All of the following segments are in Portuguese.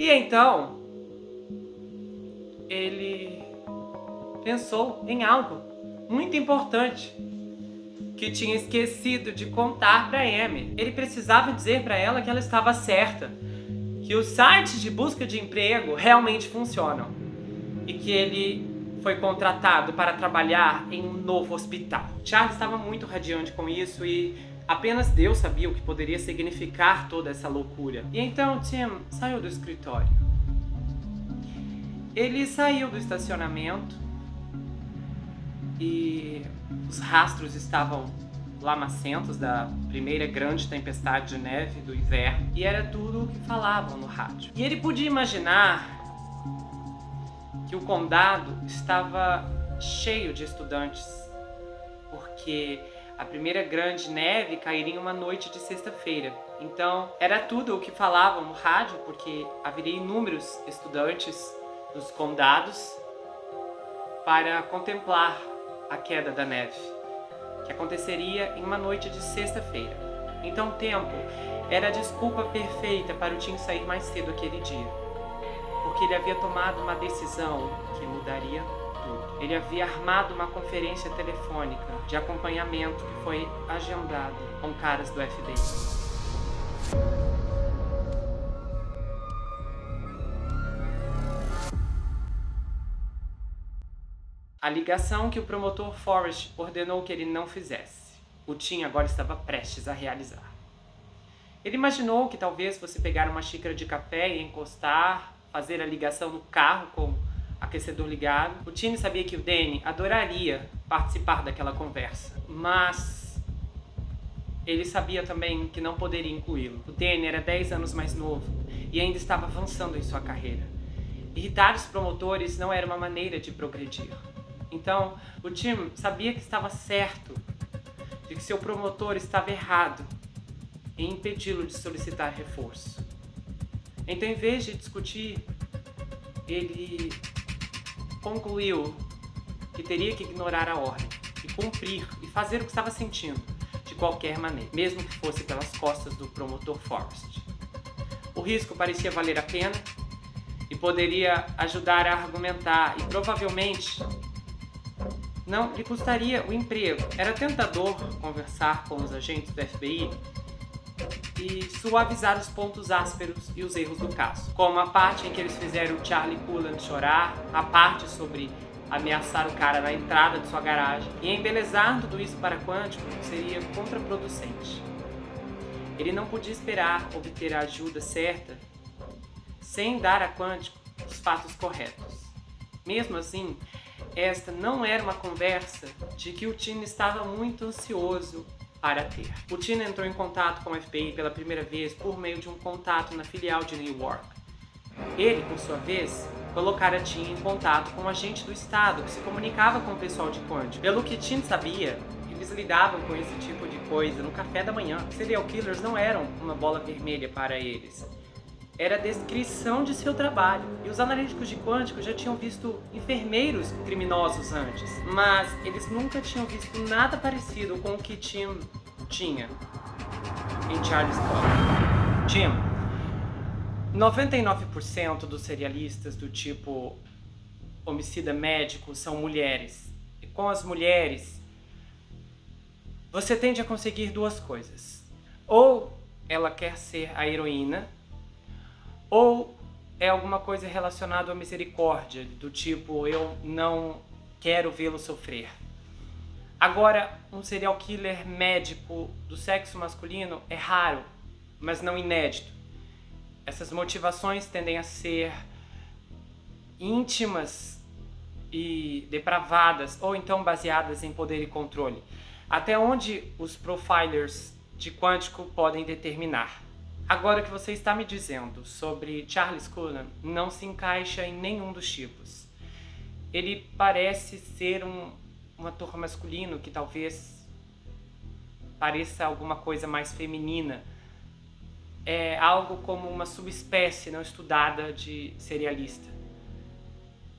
E então, ele pensou em algo muito importante que tinha esquecido de contar para Amy. Ele precisava dizer para ela que ela estava certa, que os sites de busca de emprego realmente funcionam e que ele foi contratado para trabalhar em um novo hospital. Charlie estava muito radiante com isso e apenas Deus sabia o que poderia significar toda essa loucura. E então Tim saiu do escritório. Ele saiu do estacionamento e os rastros estavam lamacentos da primeira grande tempestade de neve do inverno, e era tudo o que falavam no rádio. E ele podia imaginar que o condado estava cheio de estudantes, porque a primeira grande neve cairia em uma noite de sexta-feira. Então, era tudo o que falavam no rádio, porque haveria inúmeros estudantes dos condados para contemplar a queda da neve, que aconteceria em uma noite de sexta-feira. Então o tempo era a desculpa perfeita para o Tim sair mais cedo aquele dia, porque ele havia tomado uma decisão que mudaria tudo. Ele havia armado uma conferência telefônica de acompanhamento que foi agendada com caras do FBI. A ligação que o promotor Forrest ordenou que ele não fizesse, o Tim agora estava prestes a realizar. Ele imaginou que talvez fosse pegar uma xícara de café e encostar, fazer a ligação no carro com o aquecedor ligado. O Tim sabia que o Danny adoraria participar daquela conversa, mas ele sabia também que não poderia incluí-lo. O Danny era 10 anos mais novo e ainda estava avançando em sua carreira. Irritar os promotores não era uma maneira de progredir. Então, o Tim sabia que estava certo de que seu promotor estava errado em impedi-lo de solicitar reforço. Então, em vez de discutir, ele concluiu que teria que ignorar a ordem e cumprir e fazer o que estava sentindo de qualquer maneira, mesmo que fosse pelas costas do promotor Forrest. O risco parecia valer a pena e poderia ajudar a argumentar e provavelmente não lhe custaria o emprego. Era tentador conversar com os agentes do FBI e suavizar os pontos ásperos e os erros do caso, como a parte em que eles fizeram o Charlie Cullen chorar, a parte sobre ameaçar o cara na entrada de sua garagem, e embelezar tudo isso para Quantico seria contraproducente. Ele não podia esperar obter a ajuda certa sem dar a Quantico os fatos corretos. Mesmo assim, esta não era uma conversa de que o Tim estava muito ansioso para ter. O Tim entrou em contato com o FBI pela primeira vez por meio de um contato na filial de Newark. Ele, por sua vez, colocara Tim em contato com um agente do estado que se comunicava com o pessoal de Quantico. Pelo que Tim sabia, eles lidavam com esse tipo de coisa no café da manhã. Serial killers não eram uma bola vermelha para eles. Era a descrição de seu trabalho. E os analíticos de Quantico já tinham visto enfermeiros criminosos antes, mas eles nunca tinham visto nada parecido com o que Tim tinha em Charlie's Club. Tim, 99% dos serialistas do tipo homicida médico são mulheres. E com as mulheres, você tende a conseguir duas coisas. Ou ela quer ser a heroína, ou é alguma coisa relacionada à misericórdia, do tipo, eu não quero vê-lo sofrer. Agora, um serial killer médico do sexo masculino é raro, mas não inédito. Essas motivações tendem a ser íntimas e depravadas, ou então baseadas em poder e controle, até onde os profilers de Quantico podem determinar. Agora, o que você está me dizendo sobre Charlie Cullen não se encaixa em nenhum dos tipos. Ele parece ser um ator masculino que talvez pareça alguma coisa mais feminina. É algo como uma subespécie não estudada de serialista.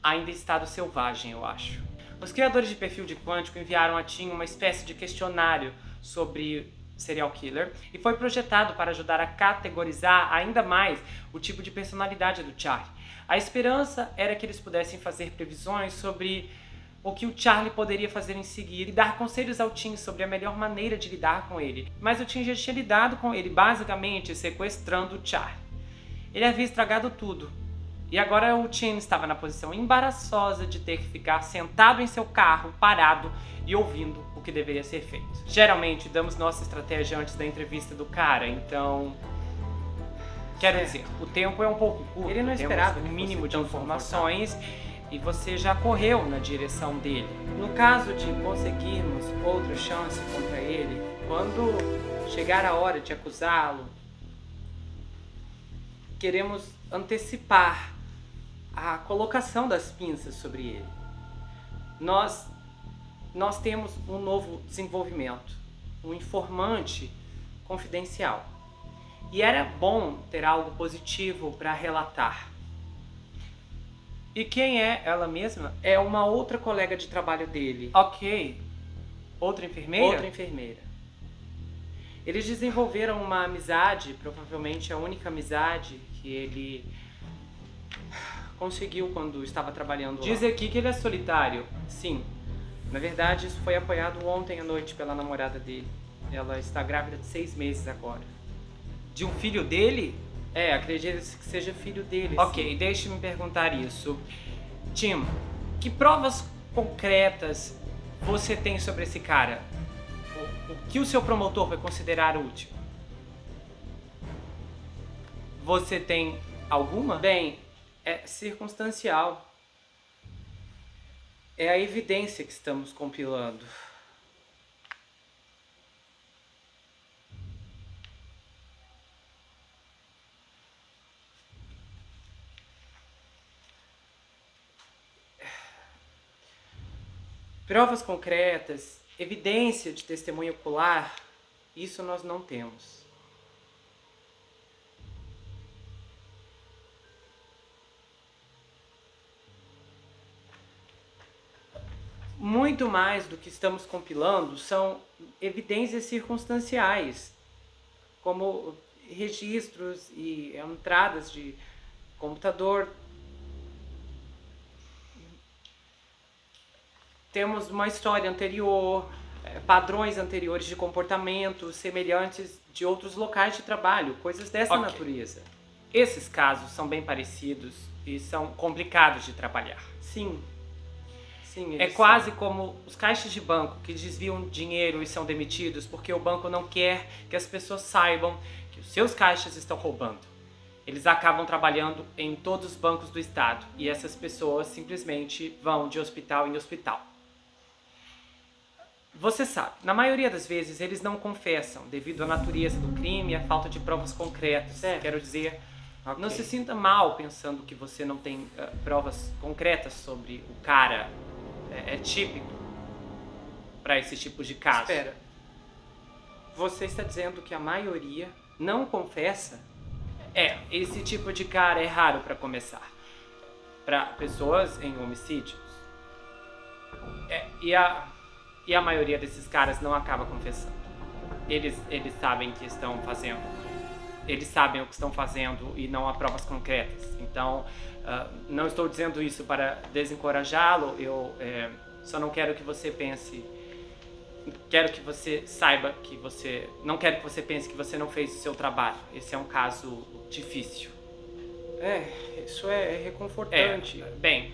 Ainda em estado selvagem, eu acho. Os criadores de perfil de Quantico enviaram a Tim uma espécie de questionário sobre serial killer e foi projetado para ajudar a categorizar ainda mais o tipo de personalidade do Charlie. A esperança era que eles pudessem fazer previsões sobre o que o Charlie poderia fazer em seguida e dar conselhos ao Tim sobre a melhor maneira de lidar com ele. Mas o Tim já tinha lidado com ele, basicamente sequestrando o Charlie. Ele havia estragado tudo. E agora o Tim estava na posição embaraçosa de ter que ficar sentado em seu carro, parado e ouvindo o que deveria ser feito. Geralmente damos nossa estratégia antes da entrevista do cara, então... Quero dizer, o tempo é um pouco curto, ele não esperava um mínimo de informações e você já correu na direção dele. No caso de conseguirmos outra chance contra ele, quando chegar a hora de acusá-lo, queremos antecipar a colocação das pinças sobre ele. Nós temos um novo desenvolvimento, um informante confidencial. E era bom ter algo positivo para relatar. E quem é ela mesma? É uma outra colega de trabalho dele. Ok. Outra enfermeira? Outra enfermeira. Eles desenvolveram uma amizade, provavelmente a única amizade que ele conseguiu quando estava trabalhando lá. Diz aqui que ele é solitário. Sim. Na verdade, isso foi apoiado ontem à noite pela namorada dele. Ela está grávida de 6 meses agora. De um filho dele? É, acredita-se que seja filho dele. Ok, deixe-me perguntar isso. Tim, que provas concretas você tem sobre esse cara? O que o seu promotor vai considerar útil? Você tem alguma? Bem, é circunstancial. É a evidência que estamos compilando. Provas concretas, evidência de testemunho ocular, isso nós não temos. Muito mais do que estamos compilando são evidências circunstanciais, como registros e entradas de computador. Temos uma história anterior, padrões anteriores de comportamento semelhantes de outros locais de trabalho, coisas dessa natureza. Esses casos são bem parecidos e são complicados de trabalhar. Sim. Sim, é quase como os caixas de banco que desviam dinheiro e são demitidos porque o banco não quer que as pessoas saibam que os seus caixas estão roubando. Eles acabam trabalhando em todos os bancos do estado e essas pessoas simplesmente vão de hospital em hospital. Você sabe, na maioria das vezes eles não confessam devido à natureza do crime e à falta de provas concretas. Quero dizer, não se sinta mal pensando que você não tem provas concretas sobre o cara. É típico para esse tipo de caso. Espera, você está dizendo que a maioria não confessa? Esse tipo de cara é raro para começar. Para pessoas em homicídios. E a maioria desses caras não acaba confessando. Eles sabem que estão fazendo. Eles sabem o que estão fazendo e não há provas concretas. Então, não estou dizendo isso para desencorajá-lo. Eu só não quero que você pense... Quero que você saiba que você... Não quero que você pense que você não fez o seu trabalho. Esse é um caso difícil. Isso é reconfortante. Bem,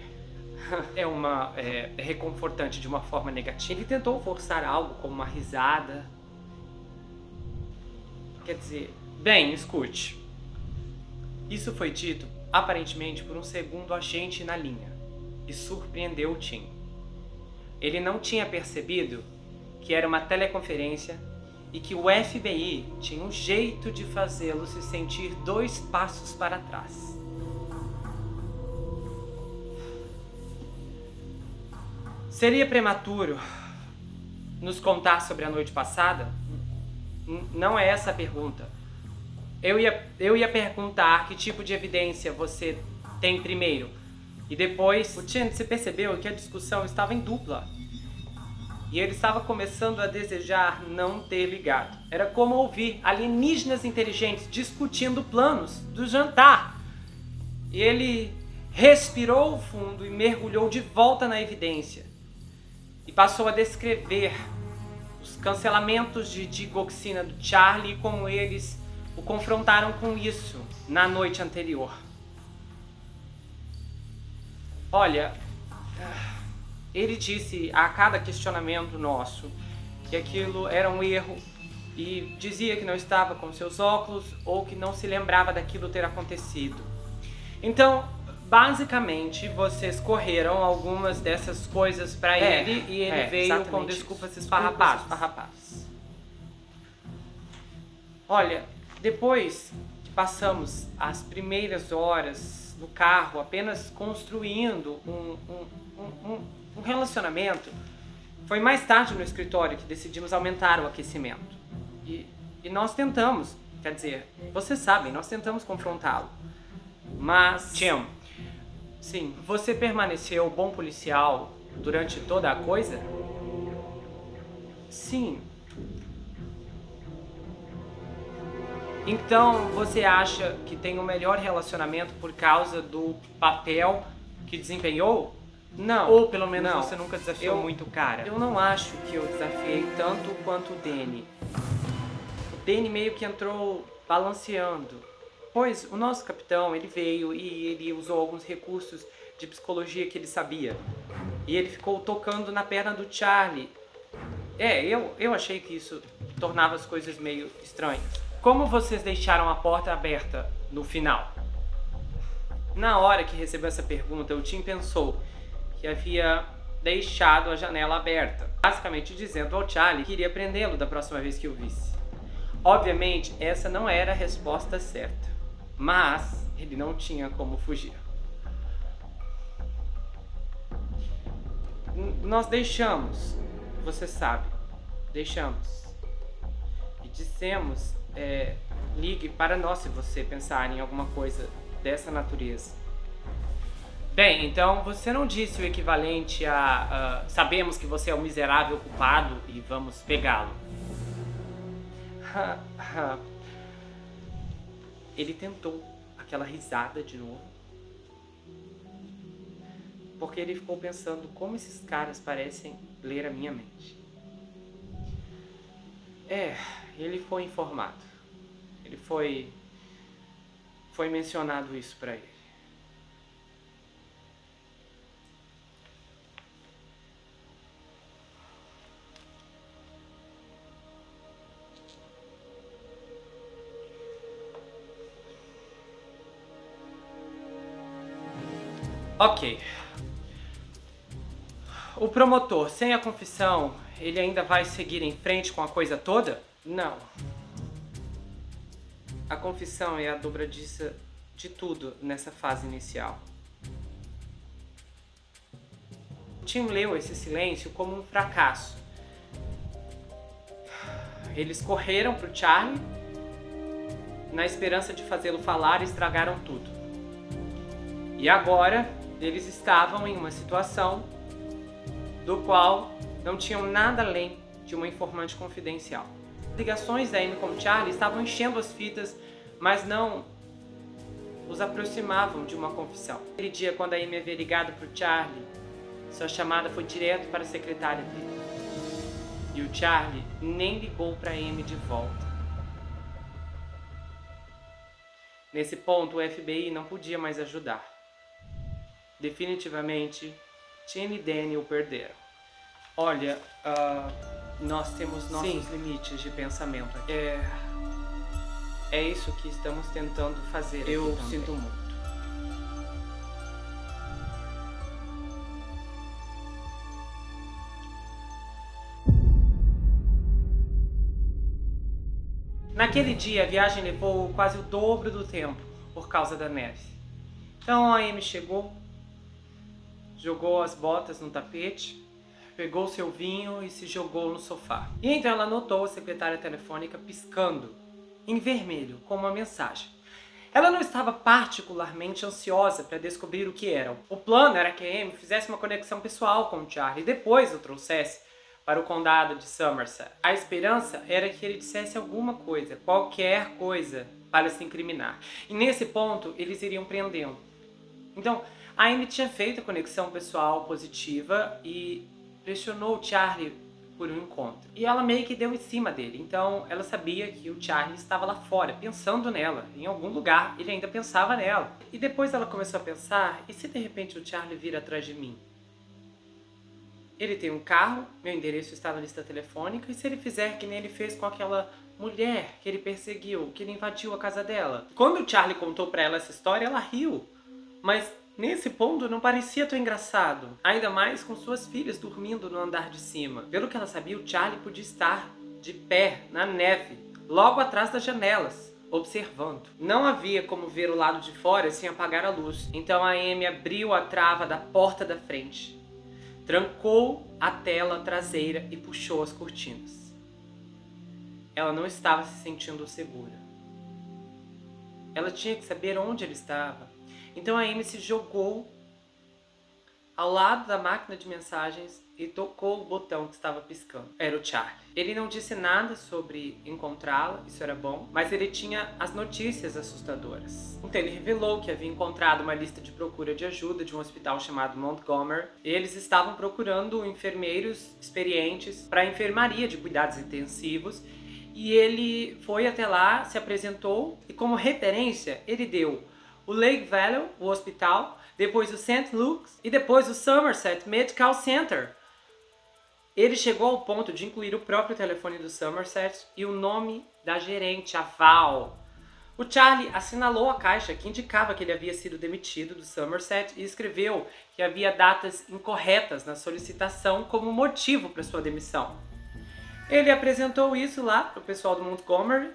é reconfortante de uma forma negativa. Ele tentou forçar algo como uma risada. Quer dizer... Bem, escute. Isso foi dito, aparentemente, por um segundo agente na linha. E surpreendeu o Tim. Ele não tinha percebido que era uma teleconferência e que o FBI tinha um jeito de fazê-lo se sentir 2 passos para trás. Seria prematuro nos contar sobre a noite passada? Não é essa a pergunta. Eu ia perguntar que tipo de evidência você tem primeiro. E depois... Tim, você percebeu que a discussão estava em dupla. e ele estava começando a desejar não ter ligado. Era como ouvir alienígenas inteligentes discutindo planos do jantar. Ele respirou fundo e mergulhou de volta na evidência. E passou a descrever os cancelamentos de digoxina do Charlie e como eles o confrontaram com isso na noite anterior. Olha, ele disse a cada questionamento nosso que aquilo era um erro e dizia que não estava com seus óculos ou que não se lembrava daquilo ter acontecido. Então, basicamente, vocês correram algumas dessas coisas para ele e ele veio com desculpas esfarrapadas. Olha, depois que passamos as primeiras horas no carro apenas construindo um relacionamento, foi mais tarde no escritório que decidimos aumentar o aquecimento. E nós tentamos, quer dizer, vocês sabem, nós tentamos confrontá-lo. Mas, Tim, sim, você permaneceu bom policial durante toda a coisa? Sim. Então, você acha que tem um melhor relacionamento por causa do papel que desempenhou? Não. Ou pelo menos não. Você nunca desafiou muito o cara? Eu não acho que eu desafiei tanto quanto o Danny. O Danny meio que entrou balanceando. Pois o nosso capitão, ele veio e ele usou alguns recursos de psicologia que ele sabia. E ele ficou tocando na perna do Charlie. Eu achei que isso tornava as coisas meio estranhas. Como vocês deixaram a porta aberta no final? Na hora que recebeu essa pergunta, o Tim pensou que havia deixado a janela aberta, basicamente dizendo ao Charlie que iria prendê-lo da próxima vez que o visse. Obviamente, essa não era a resposta certa, mas ele não tinha como fugir. Nós deixamos, você sabe, deixamos. E dissemos, ligue para nós se você pensar em alguma coisa dessa natureza. Bem, então você não disse o equivalente a sabemos que você é um miserável culpado e vamos pegá-lo. Ele tentou aquela risada de novo, porque ele ficou pensando como esses caras parecem ler a minha mente. Ele foi informado. Ele foi mencionado isso pra ele. Ok. O promotor, sem a confissão, ele ainda vai seguir em frente com a coisa toda? Não. A confissão é a dobradiça de tudo nessa fase inicial. Tim leu esse silêncio como um fracasso. Eles correram pro Charlie na esperança de fazê-lo falar e estragaram tudo. E agora eles estavam em uma situação do qual não tinham nada além de uma informante confidencial. As ligações da Amy com o Charlie estavam enchendo as fitas, mas não os aproximavam de uma confissão. Aquele dia, quando a Amy havia ligado para o Charlie, sua chamada foi direto para a secretária dele. E o Charlie nem ligou para a Amy de volta. Nesse ponto, o FBI não podia mais ajudar. Definitivamente, Tim e Danny o perderam. Olha, nós temos nossos limites de pensamento aqui. É isso que estamos tentando fazer aqui. Eu sinto muito. Naquele dia, a viagem levou quase o dobro do tempo por causa da neve. Então a Amy chegou, jogou as botas no tapete, pegou seu vinho e se jogou no sofá. E então ela notou a secretária telefônica piscando em vermelho com uma mensagem. Ela não estava particularmente ansiosa para descobrir o que era. O plano era que a Amy fizesse uma conexão pessoal com o Charlie e depois o trouxesse para o condado de Somerset. A esperança era que ele dissesse alguma coisa, qualquer coisa, para se incriminar. E nesse ponto, eles iriam prendê-lo. Então, a Amy tinha feito a conexão pessoal positiva e pressionou o Charlie por um encontro. E ela meio que deu em cima dele. Então, ela sabia que o Charlie estava lá fora, pensando nela. Em algum lugar, ele ainda pensava nela. E depois ela começou a pensar, e se de repente o Charlie vir atrás de mim? Ele tem um carro, meu endereço está na lista telefônica, e se ele fizer que nem ele fez com aquela mulher que ele perseguiu, que ele invadiu a casa dela? Quando o Charlie contou pra ela essa história, ela riu. Mas nesse ponto não parecia tão engraçado. Ainda mais com suas filhas dormindo no andar de cima. Pelo que ela sabia, o Charlie podia estar de pé na neve, logo atrás das janelas, observando. Não havia como ver o lado de fora sem apagar a luz. Então a Amy abriu a trava da porta da frente, trancou a tela traseira e puxou as cortinas. Ela não estava se sentindo segura. Ela tinha que saber onde ele estava. Então a Amy se jogou ao lado da máquina de mensagens e tocou o botão que estava piscando. Era o Charlie. Ele não disse nada sobre encontrá-la, isso era bom, mas ele tinha as notícias assustadoras. Então ele revelou que havia encontrado uma lista de procura de ajuda de um hospital chamado Montgomery. Eles estavam procurando enfermeiros experientes para a enfermaria de cuidados intensivos. E ele foi até lá, se apresentou e como referência ele deu o Lake Valley, o hospital, depois o St. Luke's e depois o Somerset Medical Center. Ele chegou ao ponto de incluir o próprio telefone do Somerset e o nome da gerente, a Val. O Charlie assinalou a caixa que indicava que ele havia sido demitido do Somerset e escreveu que havia datas incorretas na solicitação como motivo para sua demissão. Ele apresentou isso lá para o pessoal do Montgomery.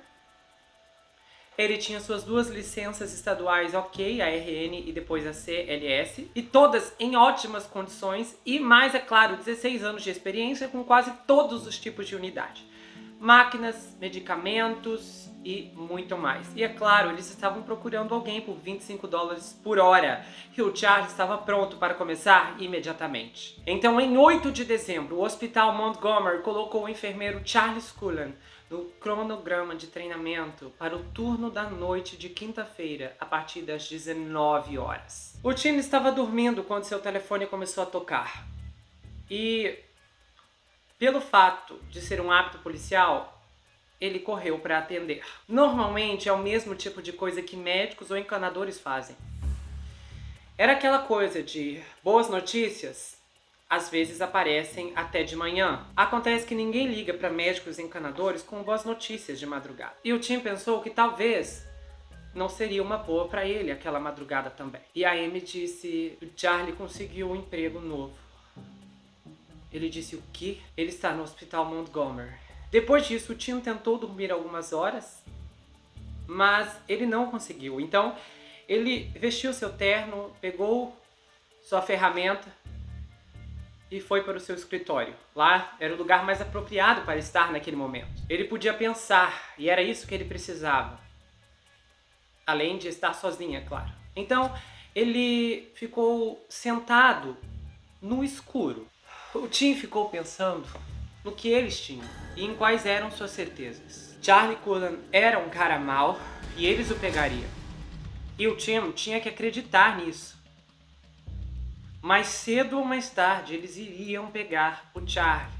Ele tinha suas 2 licenças estaduais ok, a RN e depois a CLS, e todas em ótimas condições e mais, é claro, 16 anos de experiência com quase todos os tipos de unidade. Máquinas, medicamentos e muito mais. E é claro, eles estavam procurando alguém por $25 por hora e o Charlie estava pronto para começar imediatamente. Então, em 8 de dezembro, o Hospital Montgomery colocou o enfermeiro Charlie Scullen no cronograma de treinamento para o turno da noite de quinta-feira, a partir das 19 horas. O Tim estava dormindo quando seu telefone começou a tocar. E, pelo fato de ser um hábito policial, ele correu para atender. Normalmente é o mesmo tipo de coisa que médicos ou encanadores fazem. Era aquela coisa de boas notícias, às vezes aparecem até de manhã. Acontece que ninguém liga para médicos e encanadores com boas notícias de madrugada. E o Tim pensou que talvez não seria uma boa para ele aquela madrugada também. E a Amy disse: o Charlie conseguiu um emprego novo. Ele disse: o quê? Ele está no Hospital Montgomery. Depois disso, o Tim tentou dormir algumas horas, mas ele não conseguiu. Então, ele vestiu seu terno, pegou sua ferramenta e foi para o seu escritório. Lá era o lugar mais apropriado para estar naquele momento. Ele podia pensar, e era isso que ele precisava. Além de estar sozinho, é claro. Então, ele ficou sentado no escuro. O Tim ficou pensando no que eles tinham e em quais eram suas certezas. Charlie Cullen era um cara mau e eles o pegariam. E o Tim tinha que acreditar nisso. Mais cedo ou mais tarde, eles iriam pegar o Charlie.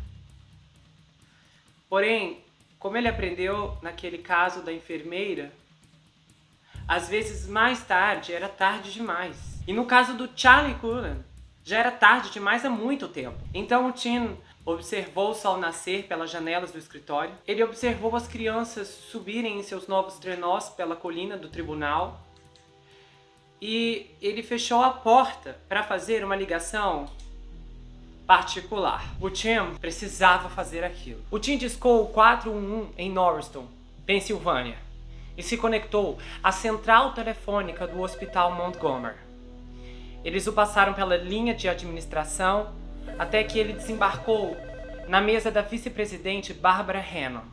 Porém, como ele aprendeu naquele caso da enfermeira, às vezes mais tarde era tarde demais. E no caso do Charlie Cullen, já era tarde demais há muito tempo. Então o Tim observou o sol nascer pelas janelas do escritório. Ele observou as crianças subirem em seus novos trenós pela colina do tribunal. E ele fechou a porta para fazer uma ligação particular. O Tim precisava fazer aquilo. O Tim discou o 411 em Norristown, Pensilvânia, e se conectou à central telefônica do Hospital Montgomery. Eles o passaram pela linha de administração até que ele desembarcou na mesa da vice-presidente Barbara Hannon.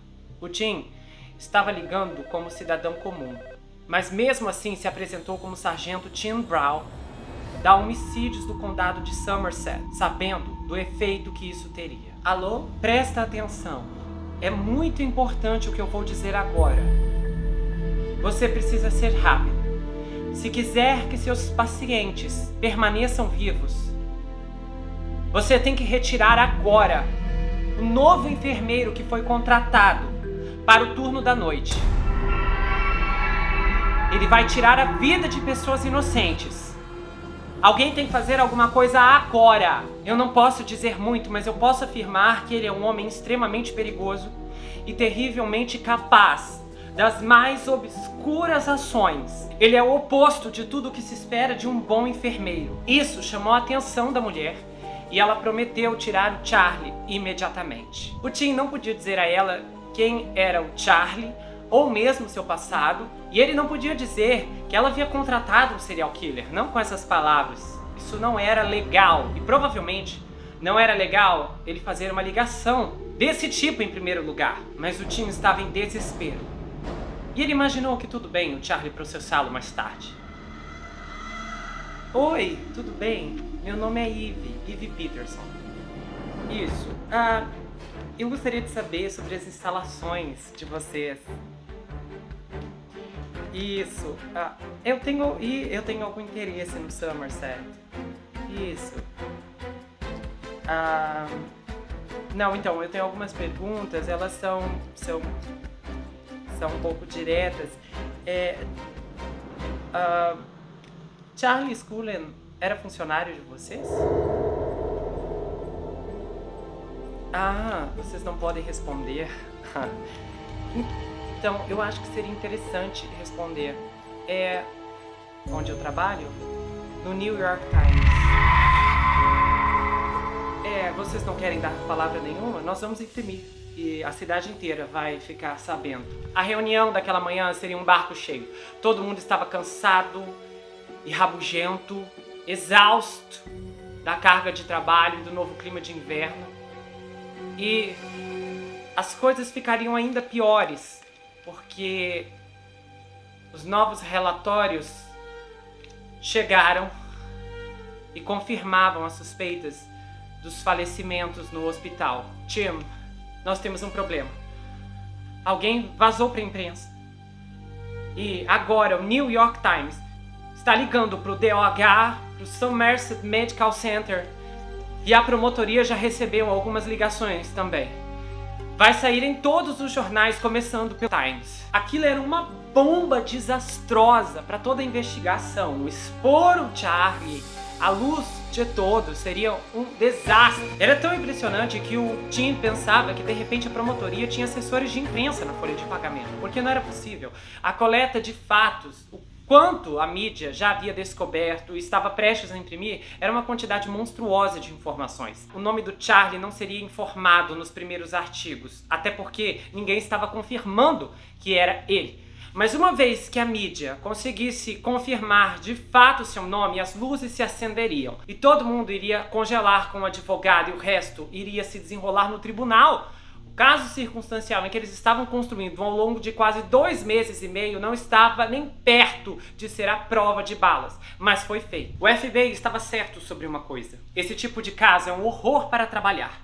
O Tim estava ligando como cidadão comum, mas mesmo assim se apresentou como sargento Tim Brown, da homicídios do condado de Somerset, sabendo do efeito que isso teria. Alô? Presta atenção. É muito importante o que eu vou dizer agora. Você precisa ser rápido. Se quiser que seus pacientes permaneçam vivos, você tem que retirar agora o novo enfermeiro que foi contratado para o turno da noite. Ele vai tirar a vida de pessoas inocentes. Alguém tem que fazer alguma coisa agora. Eu não posso dizer muito, mas eu posso afirmar que ele é um homem extremamente perigoso e terrivelmente capaz das mais obscuras ações. Ele é o oposto de tudo o que se espera de um bom enfermeiro. Isso chamou a atenção da mulher e ela prometeu tirar o Charlie imediatamente. O Tim não podia dizer a ela quem era o Charlie ou mesmo seu passado, e ele não podia dizer que ela havia contratado um serial killer, não com essas palavras. Isso não era legal, e provavelmente não era legal ele fazer uma ligação desse tipo em primeiro lugar. Mas o Tim estava em desespero. E ele imaginou que tudo bem o Charlie processá-lo mais tarde. Oi, tudo bem? Meu nome é Eve Peterson. Isso. Eu gostaria de saber sobre as instalações de vocês. Isso. Eu tenho algum interesse no Somerset. Isso. Não, então, eu tenho algumas perguntas, elas são um pouco diretas. Charlie Scullen era funcionário de vocês? Vocês não podem responder. Então, eu acho que seria interessante responder. Onde eu trabalho? No New York Times. Vocês não querem dar palavra nenhuma? Nós vamos imprimir. E a cidade inteira vai ficar sabendo. A reunião daquela manhã seria um barco cheio. Todo mundo estava cansado e rabugento, exausto da carga de trabalho e do novo clima de inverno. E as coisas ficariam ainda piores, porque os novos relatórios chegaram e confirmavam as suspeitas dos falecimentos no hospital. Tim, nós temos um problema. Alguém vazou para a imprensa. E agora o New York Times está ligando para o DOH, para o Somerset Medical Center, e a promotoria já recebeu algumas ligações também. Vai sair em todos os jornais, começando pelo Times. Aquilo era uma bomba desastrosa para toda a investigação. Expor o Charlie à luz de todos seria um desastre. Era tão impressionante que o Tim pensava que de repente a promotoria tinha assessores de imprensa na folha de pagamento, porque não era possível. A coleta de fatos, o quanto a mídia já havia descoberto e estava prestes a imprimir, era uma quantidade monstruosa de informações. O nome do Charlie não seria informado nos primeiros artigos, até porque ninguém estava confirmando que era ele. Mas uma vez que a mídia conseguisse confirmar de fato seu nome, as luzes se acenderiam e todo mundo iria congelar com o advogado e o resto iria se desenrolar no tribunal. O caso circunstancial em que eles estavam construindo ao longo de quase 2 meses e meio não estava nem perto de ser a prova de balas, mas foi feito. O FBI estava certo sobre uma coisa: esse tipo de caso é um horror para trabalhar.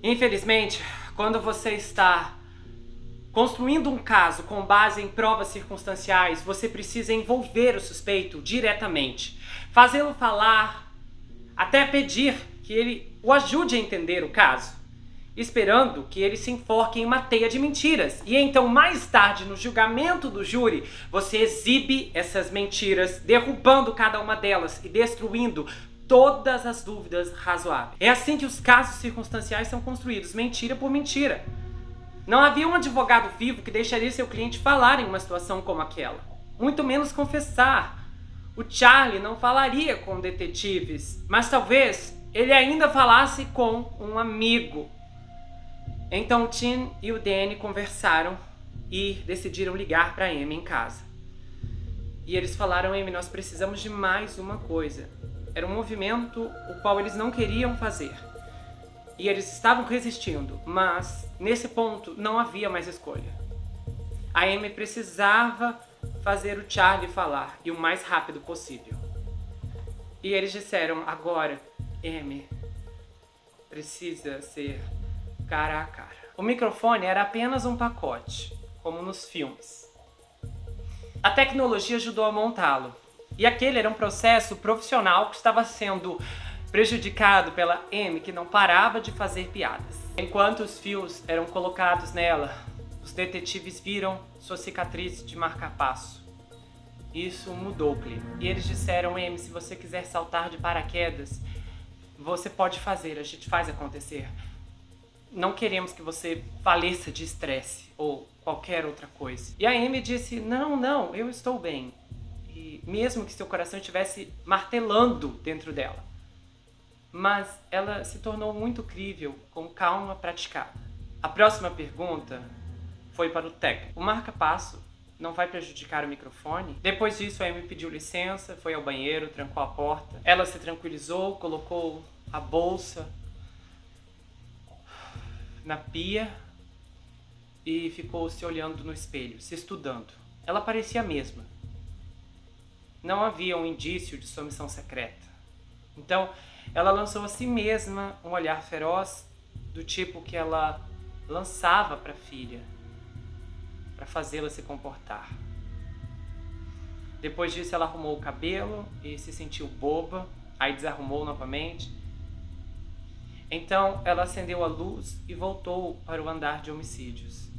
Infelizmente, quando você está construindo um caso com base em provas circunstanciais, você precisa envolver o suspeito diretamente, fazê-lo falar, até pedir que ele o ajude a entender o caso, esperando que ele se enforque em uma teia de mentiras. E então, mais tarde, no julgamento do júri, você exibe essas mentiras, derrubando cada uma delas e destruindo todas as dúvidas razoáveis. É assim que os casos circunstanciais são construídos, mentira por mentira. Não havia um advogado vivo que deixaria seu cliente falar em uma situação como aquela, muito menos confessar. O Charlie não falaria com detetives, mas talvez ele ainda falasse com um amigo. Então o Tim e o Danny conversaram e decidiram ligar para Amy em casa. E eles falaram: Amy, nós precisamos de mais uma coisa. Era um movimento o qual eles não queriam fazer. E eles estavam resistindo, mas nesse ponto não havia mais escolha. A Amy precisava fazer o Charlie falar, e o mais rápido possível. E eles disseram: agora, Amy, precisa ser cara a cara. O microfone era apenas um pacote, como nos filmes. A tecnologia ajudou a montá-lo. E aquele era um processo profissional que estava sendo prejudicado pela Amy, que não parava de fazer piadas. Enquanto os fios eram colocados nela, os detetives viram sua cicatriz de marca-passo. Isso mudou o clima. E eles disseram: Amy, se você quiser saltar de paraquedas, você pode fazer, a gente faz acontecer. Não queremos que você faleça de estresse ou qualquer outra coisa. E a Amy disse: não, eu estou bem. E mesmo que seu coração estivesse martelando dentro dela. Mas ela se tornou muito crível, com calma praticada. A próxima pergunta foi para o técnico. O marca-passo não vai prejudicar o microfone? Depois disso, a Amy pediu licença, foi ao banheiro, trancou a porta. Ela se tranquilizou, colocou a bolsa na pia e ficou se olhando no espelho, se estudando. Ela parecia a mesma. Não havia um indício de sua missão secreta. Então, ela lançou a si mesma um olhar feroz, do tipo que ela lançava para a filha, para fazê-la se comportar. Depois disso, ela arrumou o cabelo e se sentiu boba, aí desarrumou novamente. Então, ela acendeu a luz e voltou para o andar de homicídios.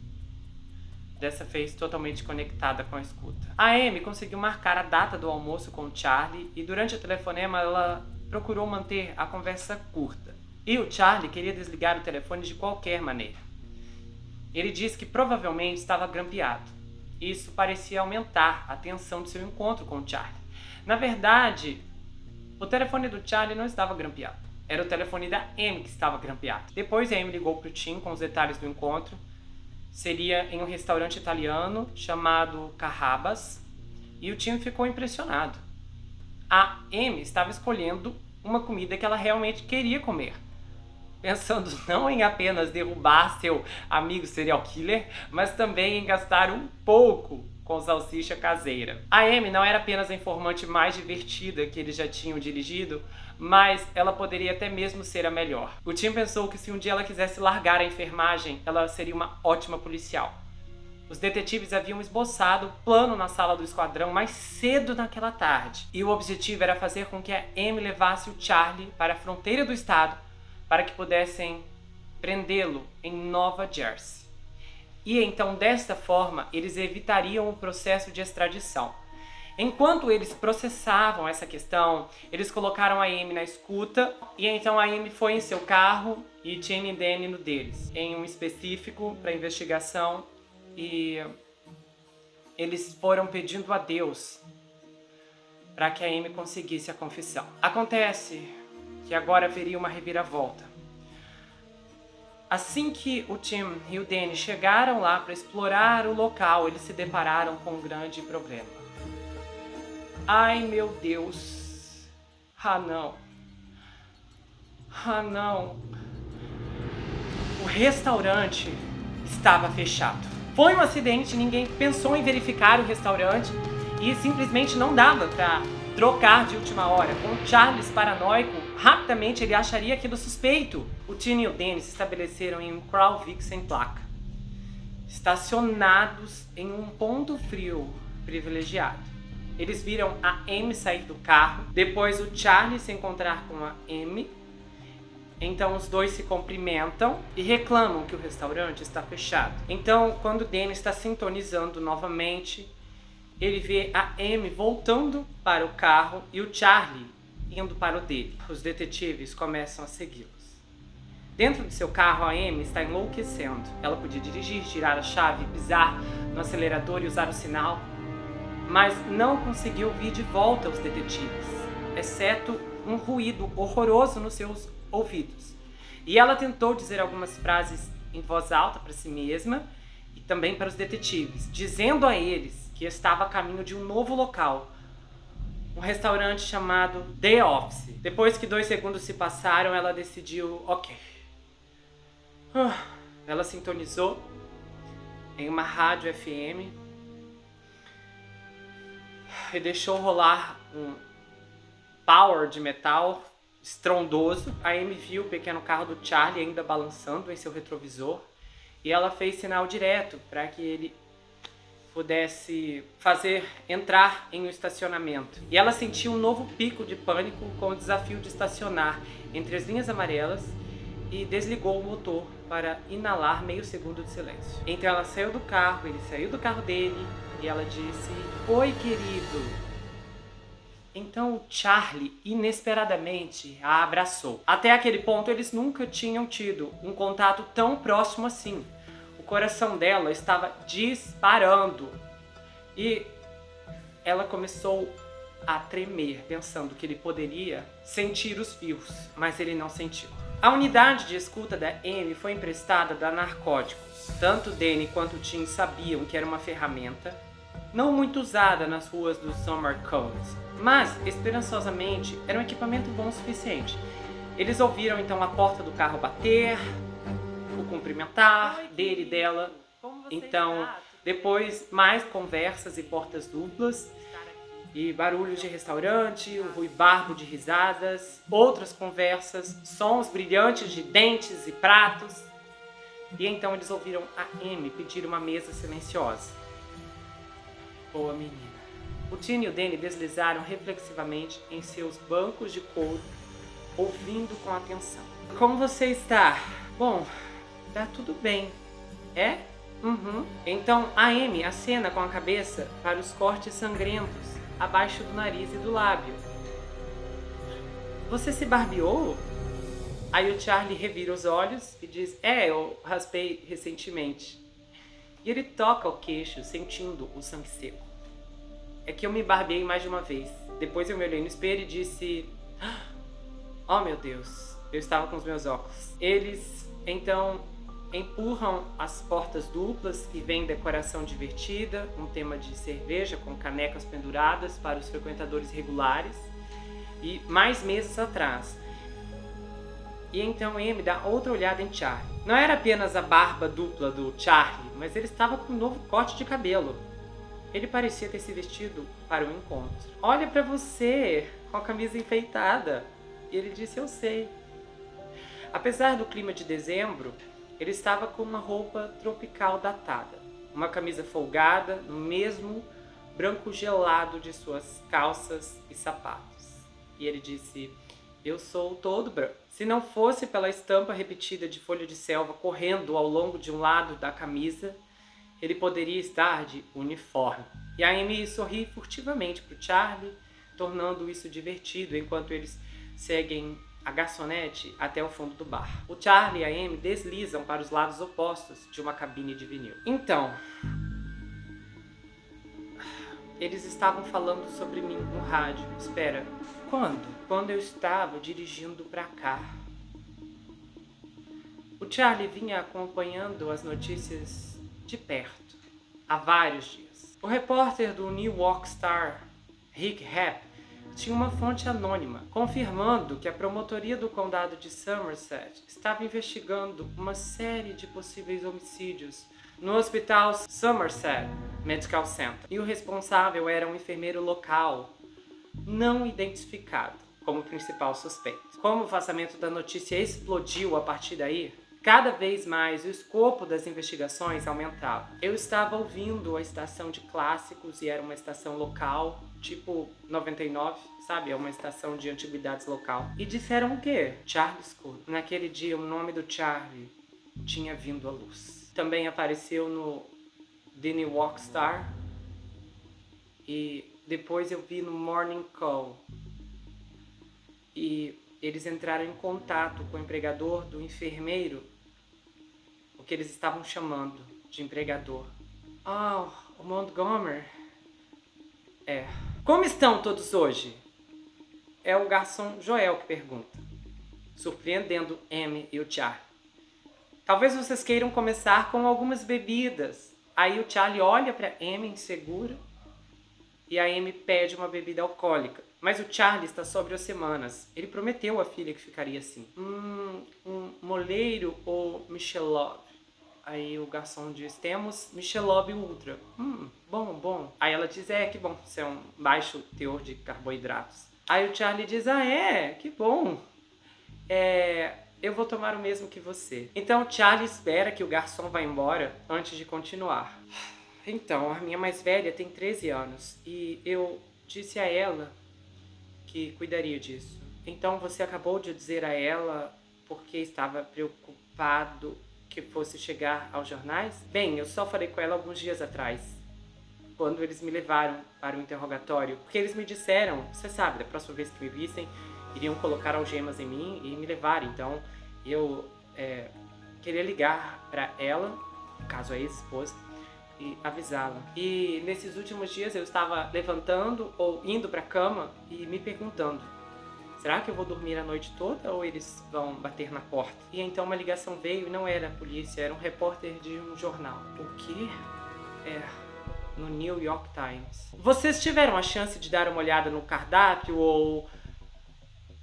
Dessa vez, totalmente conectada com a escuta. A Amy conseguiu marcar a data do almoço com o Charlie e durante o telefonema ela procurou manter a conversa curta. E o Charlie queria desligar o telefone de qualquer maneira. Ele disse que provavelmente estava grampeado. Isso parecia aumentar a tensão de seu encontro com o Charlie. Na verdade, o telefone do Charlie não estava grampeado. Era o telefone da Amy que estava grampeado. Depois a Amy ligou para o Tim com os detalhes do encontro. Seria em um restaurante italiano chamado Carrabba's. E o Tim ficou impressionado. A Amy estava escolhendo uma comida que ela realmente queria comer. Pensando não em apenas derrubar seu amigo serial killer, mas também em gastar um pouco com salsicha caseira. A Amy não era apenas a informante mais divertida que eles já tinham dirigido, mas ela poderia até mesmo ser a melhor. O Tim pensou que se um dia ela quisesse largar a enfermagem, ela seria uma ótima policial. Os detetives haviam esboçado o plano na sala do esquadrão mais cedo naquela tarde. E o objetivo era fazer com que a Amy levasse o Charlie para a fronteira do estado para que pudessem prendê-lo em Nova Jersey. E então, desta forma, eles evitariam o processo de extradição. Enquanto eles processavam essa questão, eles colocaram a Amy na escuta e então a Amy foi em seu carro e Tim e Danny no deles, em um específico para investigação. E eles foram pedindo a Deus para que a Amy conseguisse a confissão. Acontece que agora haveria uma reviravolta. Assim que o Tim e o Danny chegaram lá para explorar o local, eles se depararam com um grande problema. Ai, meu Deus! Ah, não! Ah, não! O restaurante estava fechado. Foi um acidente, ninguém pensou em verificar o restaurante e simplesmente não dava para trocar de última hora. Com o Charles paranoico, rapidamente ele acharia aquilo suspeito. O Tim e o Danny se estabeleceram em um Crown sem placa, estacionados em um ponto frio privilegiado. Eles viram a Amy sair do carro, depois o Charlie se encontrar com a Amy. Então os dois se cumprimentam e reclamam que o restaurante está fechado. Então, quando Danny está sintonizando novamente, ele vê a Amy voltando para o carro e o Charlie indo para o dele. Os detetives começam a segui-los. Dentro de seu carro, a Amy está enlouquecendo. Ela podia dirigir, tirar a chave, pisar no acelerador e usar o sinal, mas não conseguiu ouvir de volta os detetives, exceto um ruído horroroso nos seus ouvidos. E ela tentou dizer algumas frases em voz alta para si mesma e também para os detetives, dizendo a eles que estava a caminho de um novo local, um restaurante chamado The Office. Depois que 2 segundos se passaram, ela decidiu, ok. Ela sintonizou em uma rádio FM e deixou rolar um power de metal estrondoso. A Amy viu o pequeno carro do Charlie ainda balançando em seu retrovisor e ela fez sinal direto para que ele pudesse fazer entrar em um estacionamento. E ela sentiu um novo pico de pânico com o desafio de estacionar entre as linhas amarelas e desligou o motor para inalar meio segundo de silêncio. Então ela saiu do carro, ele saiu do carro dele e ela disse: "Oi, querido." Então o Charlie inesperadamente a abraçou. Até aquele ponto eles nunca tinham tido um contato tão próximo assim. O coração dela estava disparando e ela começou a tremer, pensando que ele poderia sentir os fios, mas ele não sentiu. A unidade de escuta da Amy foi emprestada da Narcóticos. Tanto Danny quanto Tim sabiam que era uma ferramenta não muito usada nas ruas do Summer Codes, mas, esperançosamente, era um equipamento bom o suficiente. Eles ouviram então a porta do carro bater, o cumprimentar dele e dela. Então, depois, mais conversas e portas duplas, e barulhos de restaurante, um ruibarbo de risadas, outras conversas, sons brilhantes de dentes e pratos. E então eles ouviram a Amy pedir uma mesa silenciosa. Boa menina. O Tim e o Danny deslizaram reflexivamente em seus bancos de couro, ouvindo com atenção. Como você está? Bom, tá tudo bem. É? Uhum. Então a Amy acena com a cabeça para os cortes sangrentos abaixo do nariz e do lábio. Você se barbeou? Aí o Charlie revira os olhos e diz: eu raspei recentemente. E ele toca o queixo, sentindo o sangue seco. É que eu me barbeei mais de uma vez. Depois eu me olhei no espelho e disse: oh meu Deus, eu estava com os meus óculos. Eles, então, empurram as portas duplas e vem decoração divertida, um tema de cerveja com canecas penduradas para os frequentadores regulares. E mais meses atrás. E então Amy dá outra olhada em Charlie. Não era apenas a barba dupla do Charlie, mas ele estava com um novo corte de cabelo. Ele parecia ter se vestido para o encontro. Olha pra você, com a camisa enfeitada. E ele disse: eu sei. Apesar do clima de dezembro, ele estava com uma roupa tropical datada. Uma camisa folgada, no mesmo branco gelado de suas calças e sapatos. E ele disse: eu sou todo branco. Se não fosse pela estampa repetida de folha de selva correndo ao longo de um lado da camisa, ele poderia estar de uniforme. E a Amy sorri furtivamente para o Charlie, tornando isso divertido enquanto eles seguem a garçonete até o fundo do bar. O Charlie e a Amy deslizam para os lados opostos de uma cabine de vinil. Então, eles estavam falando sobre mim no rádio. Espera, quando? Quando eu estava dirigindo para cá. O Charlie vinha acompanhando as notícias de perto, há vários dias. O repórter do New York Star, Rick Happ, tinha uma fonte anônima, confirmando que a promotoria do condado de Somerset estava investigando uma série de possíveis homicídios no hospital Somerset Medical Center. E o responsável era um enfermeiro local, não identificado, como principal suspeito. Como o vazamento da notícia explodiu a partir daí, cada vez mais o escopo das investigações aumentava. Eu estava ouvindo a estação de clássicos e era uma estação local, tipo 99, sabe? É uma estação de antiguidades local. E disseram o quê? Charlie Scott. Naquele dia, o nome do Charlie tinha vindo à luz. Também apareceu no The New York Star e depois eu vi no Morning Call. E eles entraram em contato com o empregador do enfermeiro, o que eles estavam chamando de empregador. Ah, o Montgomery. É. Como estão todos hoje? É o garçom Joel que pergunta, surpreendendo Amy e o Charlie. Talvez vocês queiram começar com algumas bebidas. Aí o Charlie olha para Amy inseguro e a Amy pede uma bebida alcoólica. Mas o Charlie está sóbrio há semanas. Ele prometeu à filha que ficaria assim. Um moleiro ou Michelob? Aí o garçom diz: temos Michelob Ultra. Bom. Aí ela diz: que bom, isso é um baixo teor de carboidratos. Aí o Charlie diz: é, que bom. Eu vou tomar o mesmo que você. Então Charlie espera que o garçom vá embora antes de continuar. Então, a minha mais velha tem 13 anos e eu disse a ela que cuidaria disso. Então você acabou de dizer a ela porque estava preocupado que fosse chegar aos jornais? Bem, eu só falei com ela alguns dias atrás, quando eles me levaram para o interrogatório, porque eles me disseram, você sabe, da próxima vez que me vissem, iriam colocar algemas em mim e me levar. Então eu queria ligar para ela, no caso a ex-esposa, e avisá-la. E nesses últimos dias eu estava levantando ou indo para a cama e me perguntando, será que eu vou dormir a noite toda ou eles vão bater na porta? E então uma ligação veio e não era a polícia, era um repórter de um jornal. O quê? No New York Times. Vocês tiveram a chance de dar uma olhada no cardápio ou...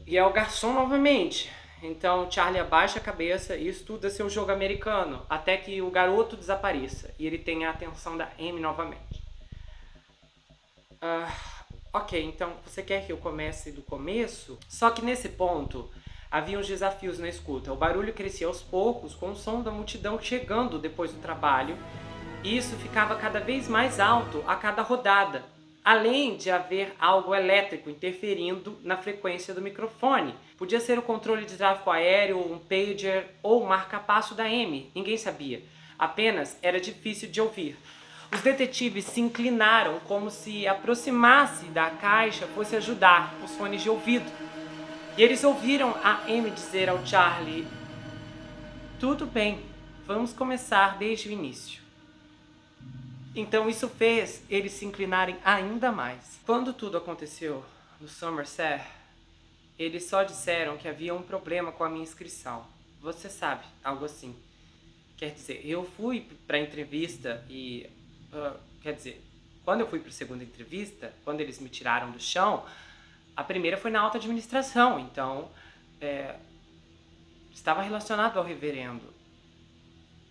E é o garçom novamente. Então Charlie abaixa a cabeça e estuda seu jogo americano até que o garoto desapareça e ele tenha a atenção da Amy novamente. Ok, então você quer que eu comece do começo? Só que nesse ponto havia uns desafios na escuta. O barulho crescia aos poucos com o som da multidão chegando depois do trabalho e isso ficava cada vez mais alto a cada rodada. Além de haver algo elétrico interferindo na frequência do microfone. Podia ser o controle de tráfego aéreo, um pager ou o marca-passo da Amy, ninguém sabia. Apenas era difícil de ouvir. Os detetives se inclinaram como se aproximasse da caixa fosse ajudar os fones de ouvido. E eles ouviram a Amy dizer ao Charlie, tudo bem, vamos começar desde o início. Então isso fez eles se inclinarem ainda mais. Quando tudo aconteceu no Somerset, eles só disseram que havia um problema com a minha inscrição. Você sabe, algo assim. Quer dizer, eu fui para a entrevista e... quer dizer, quando eu fui para a segunda entrevista, quando eles me tiraram do chão, a primeira foi na alta administração. Então, estava relacionado ao reverendo.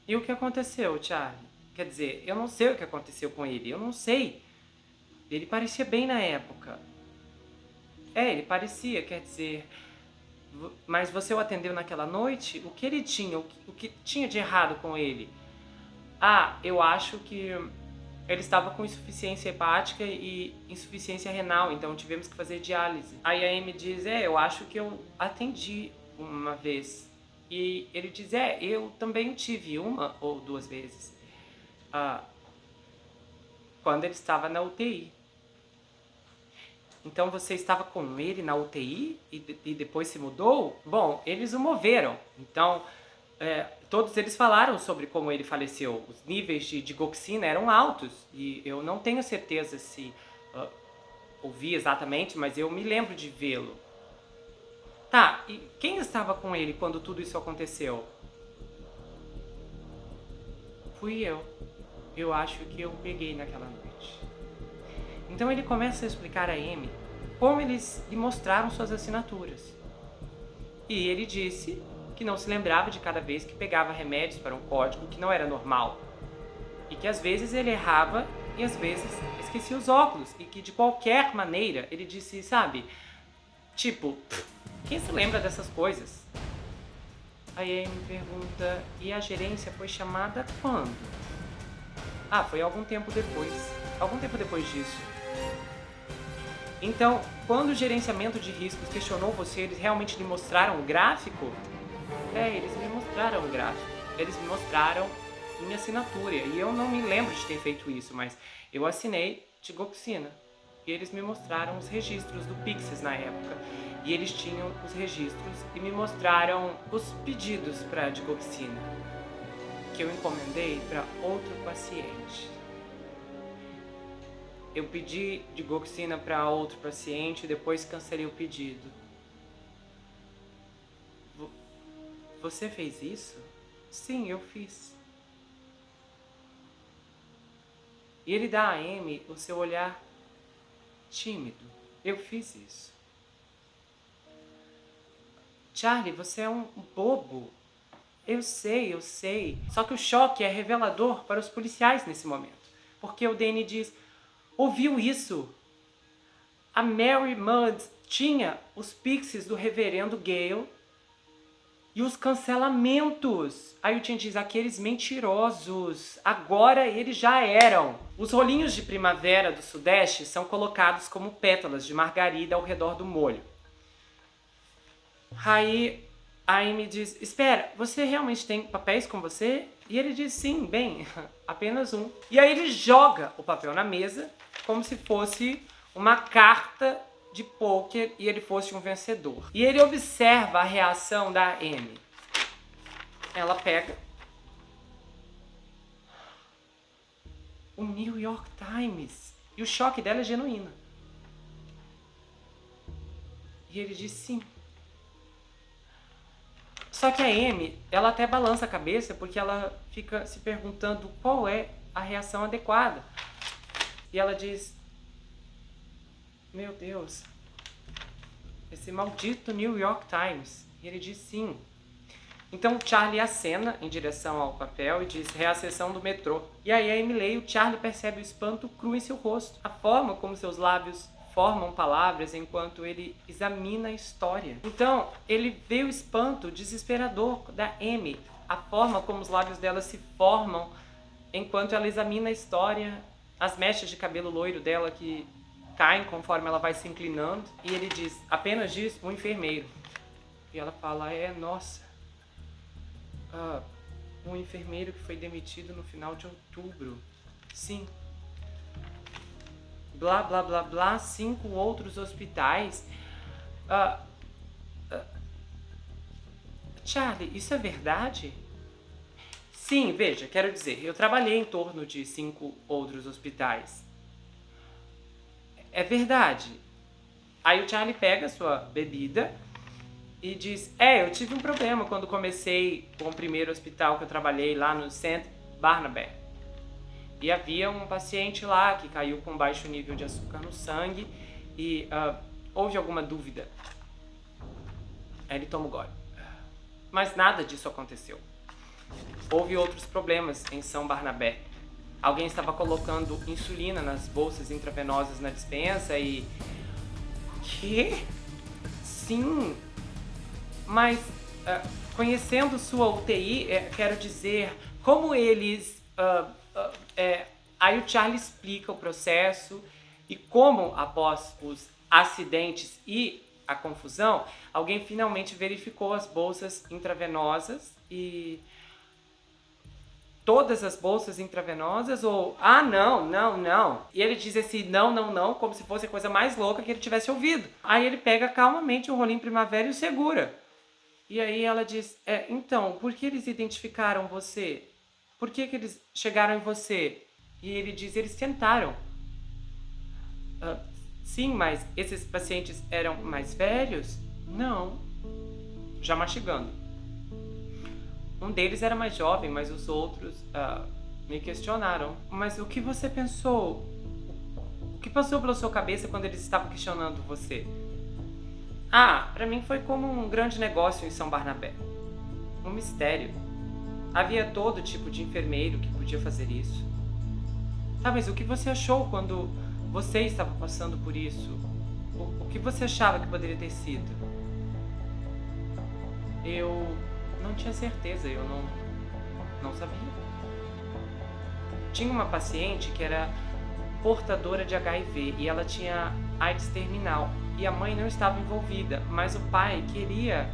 E o que aconteceu, Charlie? Quer dizer, eu não sei o que aconteceu com ele, eu não sei. Ele parecia bem na época. Ele parecia, quer dizer... Mas você o atendeu naquela noite? O que ele tinha? O que tinha de errado com ele? Eu acho que ele estava com insuficiência hepática e insuficiência renal, então tivemos que fazer diálise. Aí a Amy diz, eu acho que eu atendi uma vez. E ele diz, eu também tive uma ou duas vezes. Quando ele estava na UTI. Então você estava com ele na UTI e depois se mudou? Bom, eles o moveram. Então, todos eles falaram sobre como ele faleceu. Os níveis de digoxina eram altos. E eu não tenho certeza se ouvi exatamente, mas eu me lembro de vê-lo. Tá, e quem estava com ele quando tudo isso aconteceu? Fui eu. Eu acho que eu peguei naquela noite. Então ele começa a explicar a Amy como eles lhe mostraram suas assinaturas. E ele disse que não se lembrava de cada vez que pegava remédios para um código que não era normal. E que às vezes ele errava e às vezes esquecia os óculos. E que de qualquer maneira ele disse, sabe, tipo, quem se lembra dessas coisas? Aí Amy pergunta, e a gerência foi chamada quando? Foi algum tempo depois. Algum tempo depois disso. Então, quando o gerenciamento de riscos questionou você, eles realmente lhe mostraram o gráfico? Eles me mostraram o gráfico. Eles me mostraram minha assinatura. E eu não me lembro de ter feito isso, mas eu assinei digoxina. E eles me mostraram os registros do Pixies na época. E eles tinham os registros e me mostraram os pedidos para digoxina que eu encomendei para outro paciente. Eu pedi digoxina para outro paciente e depois cancelei o pedido. Você fez isso? Sim, eu fiz. E ele dá a Amy o seu olhar tímido. Eu fiz isso. Charlie, você é um bobo. Eu sei. Só que o choque é revelador para os policiais nesse momento. Porque o Danny diz, ouviu isso? A Mary Mudd tinha os Pixies do reverendo Gale E os cancelamentos. Aí o Tim diz, aqueles mentirosos, agora eles já eram. Os rolinhos de primavera do Sudeste são colocados como pétalas de margarida ao redor do molho. Aí a Amy diz, espera, você realmente tem papéis com você? E ele diz, sim, bem, apenas um. E aí ele joga o papel na mesa como se fosse uma carta de pôquer e ele fosse um vencedor. E ele observa a reação da Amy. Ela pega o New York Times e o choque dela é genuíno. E ele diz sim. Só que a Amy, ela até balança a cabeça porque ela fica se perguntando qual é a reação adequada. E ela diz, meu Deus, esse maldito New York Times. E ele diz sim. Então Charlie acena em direção ao papel e diz, reacessão do metrô. E aí a Amy lê e o Charlie percebe o espanto cru em seu rosto. A forma como seus lábios formam palavras enquanto ele examina a história. Então ele vê o espanto desesperador da Amy. A forma como os lábios dela se formam enquanto ela examina a história. As mechas de cabelo loiro dela que caem conforme ela vai se inclinando. E ele diz, apenas diz, um enfermeiro. E ela fala, nossa. Um enfermeiro que foi demitido no final de outubro. Sim. Blá, blá, blá, blá. 5 outros hospitais. Charlie, isso é verdade? Sim, veja, quero dizer, eu trabalhei em torno de 5 outros hospitais. É verdade. Aí o Charlie pega a sua bebida e diz, eu tive um problema quando comecei com o primeiro hospital que eu trabalhei lá no St. Barnabas. E havia um paciente lá que caiu com baixo nível de açúcar no sangue e houve alguma dúvida. Aí ele toma o gole. Mas nada disso aconteceu. Houve outros problemas em São Barnabé. Alguém estava colocando insulina nas bolsas intravenosas na despensa e... Quê? Sim... Mas, conhecendo sua UTI, quero dizer, como eles... aí o Charlie explica o processo e como, após os acidentes e a confusão, alguém finalmente verificou as bolsas intravenosas e... Todas as bolsas intravenosas ou... não. E ele diz esse não, como se fosse a coisa mais louca que ele tivesse ouvido. Aí ele pega calmamente o rolinho primavera e o segura. E aí ela diz, então, por que eles identificaram você? Por que eles chegaram em você? E ele diz, eles tentaram. Sim, mas esses pacientes eram mais velhos? Não. Já mastigando. Um deles era mais jovem, mas os outros me questionaram. Mas o que você pensou? O que passou pela sua cabeça quando eles estavam questionando você? Pra mim foi como um grande negócio em São Barnabé. Um mistério. Havia todo tipo de enfermeiro que podia fazer isso. Mas o que você achou quando você estava passando por isso? O que você achava que poderia ter sido? Eu não tinha certeza, eu não sabia. Tinha uma paciente que era portadora de HIV e ela tinha AIDS terminal. E a mãe não estava envolvida, mas o pai queria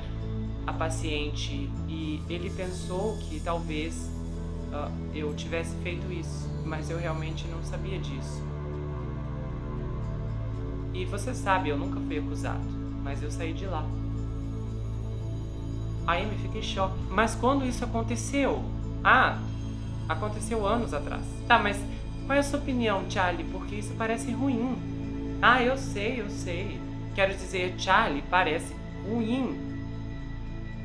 a paciente e ele pensou que talvez eu tivesse feito isso, mas eu realmente não sabia disso. E você sabe, eu nunca fui acusado, mas eu saí de lá. A Amy fica em choque. Mas quando isso aconteceu? Aconteceu anos atrás. Mas qual é a sua opinião, Charlie? Porque isso parece ruim. Eu sei. Quero dizer, Charlie, parece ruim.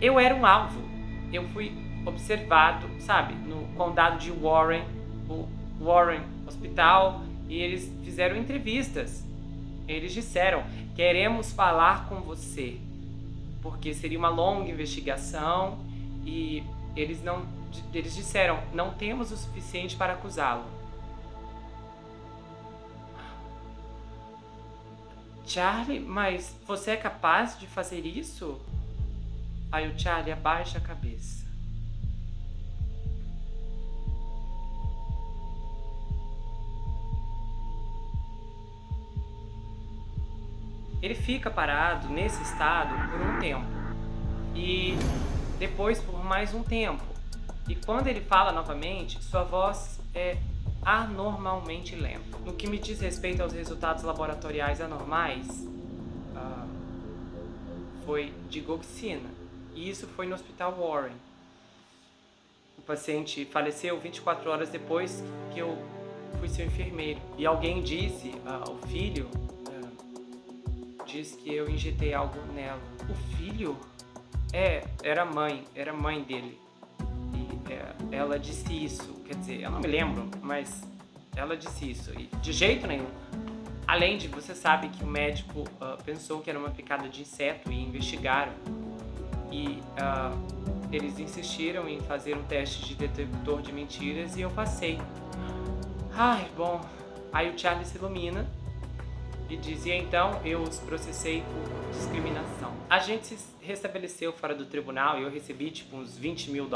Eu era um alvo. Eu fui observado, sabe, no condado de Warren, o Warren Hospital, e eles fizeram entrevistas. Eles disseram, queremos falar com você, porque seria uma longa investigação e eles disseram, não temos o suficiente para acusá-lo. Charlie, mas você é capaz de fazer isso? Aí o Charlie abaixa a cabeça. Ele fica parado nesse estado por um tempo. E depois por mais um tempo. E quando ele fala novamente, sua voz é anormalmente lenta. No que me diz respeito aos resultados laboratoriais anormais, foi digoxina. E isso foi no Hospital Warren. O paciente faleceu 24 horas depois que eu fui seu enfermeiro. E alguém disse, o filho, disse que eu injetei algo nela. O filho? Era a mãe dele. E ela disse isso, quer dizer, eu não me lembro, mas ela disse isso. E de jeito nenhum. Além de, você sabe que o médico pensou que era uma picada de inseto e investigaram. E eles insistiram em fazer um teste de detector de mentiras e eu passei. Ai, bom. Aí o Charlie se ilumina e dizia, então, eu os processei por discriminação. A gente se restabeleceu fora do tribunal e eu recebi tipo uns $20 mil.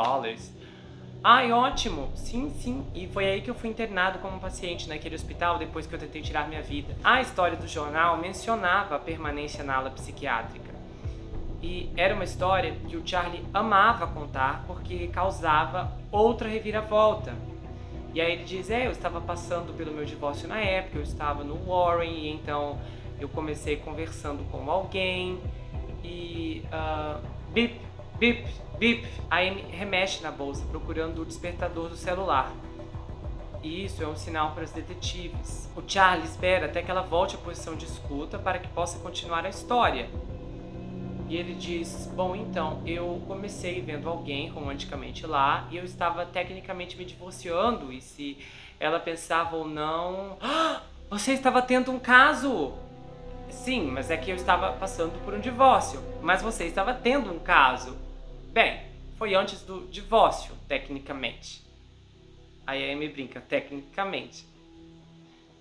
Ai, ótimo! Sim, sim. E foi aí que eu fui internado como paciente naquele hospital depois que eu tentei tirar minha vida. A história do jornal mencionava a permanência na ala psiquiátrica. E era uma história que o Charlie amava contar porque causava outra reviravolta. E aí ele diz, eu estava passando pelo meu divórcio na época, eu estava no Warren, e então eu comecei conversando com alguém e bip, bip, bip. Aí me remexe na bolsa procurando o despertador do celular. E isso é um sinal para os detetives. O Charlie espera até que ela volte à posição de escuta para que possa continuar a história. E ele diz, bom, então, eu comecei vendo alguém romanticamente lá e eu estava tecnicamente me divorciando e se ela pensava ou não... você estava tendo um caso! Sim, mas é que eu estava passando por um divórcio, mas você estava tendo um caso. Bem, foi antes do divórcio, tecnicamente. Aí a Amy brinca, tecnicamente.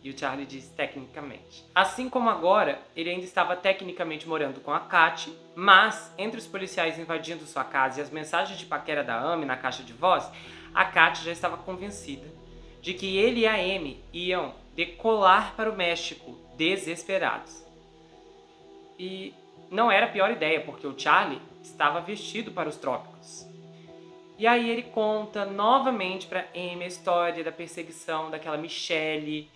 E o Charlie diz tecnicamente. Assim como agora, ele ainda estava tecnicamente morando com a Kat, mas entre os policiais invadindo sua casa e as mensagens de paquera da Amy na caixa de voz, a Kat já estava convencida de que ele e a Amy iam decolar para o México, desesperados. E não era a pior ideia, porque o Charlie estava vestido para os trópicos. E aí ele conta novamente para Amy a história da perseguição daquela Michelle.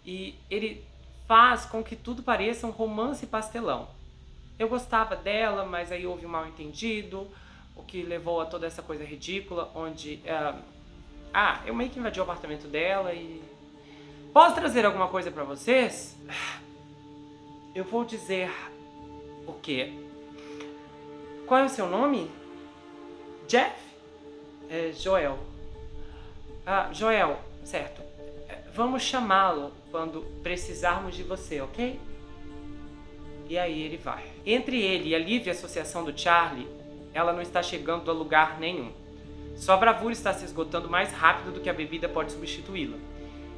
E ele faz com que tudo pareça um romance pastelão. Eu gostava dela, mas aí houve um mal-entendido, o que levou a toda essa coisa ridícula, onde... eu meio que invadi o apartamento dela e... Posso trazer alguma coisa pra vocês? Eu vou dizer... o quê? Qual é o seu nome? Jeff? Joel. Joel, certo. Vamos chamá-lo quando precisarmos de você, ok? E aí ele vai. Entre ele e a livre associação do Charlie, ela não está chegando a lugar nenhum. Sua bravura está se esgotando mais rápido do que a bebida pode substituí-la.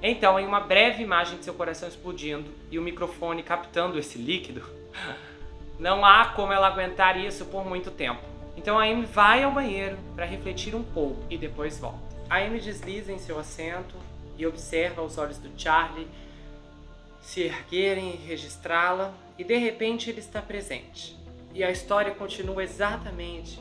Então, em uma breve imagem de seu coração explodindo e o microfone captando esse líquido, não há como ela aguentar isso por muito tempo. Então a Amy vai ao banheiro para refletir um pouco e depois volta. A Amy desliza em seu assento e observa os olhos do Charlie se erguerem e registrá-la, e de repente ele está presente. E a história continua exatamente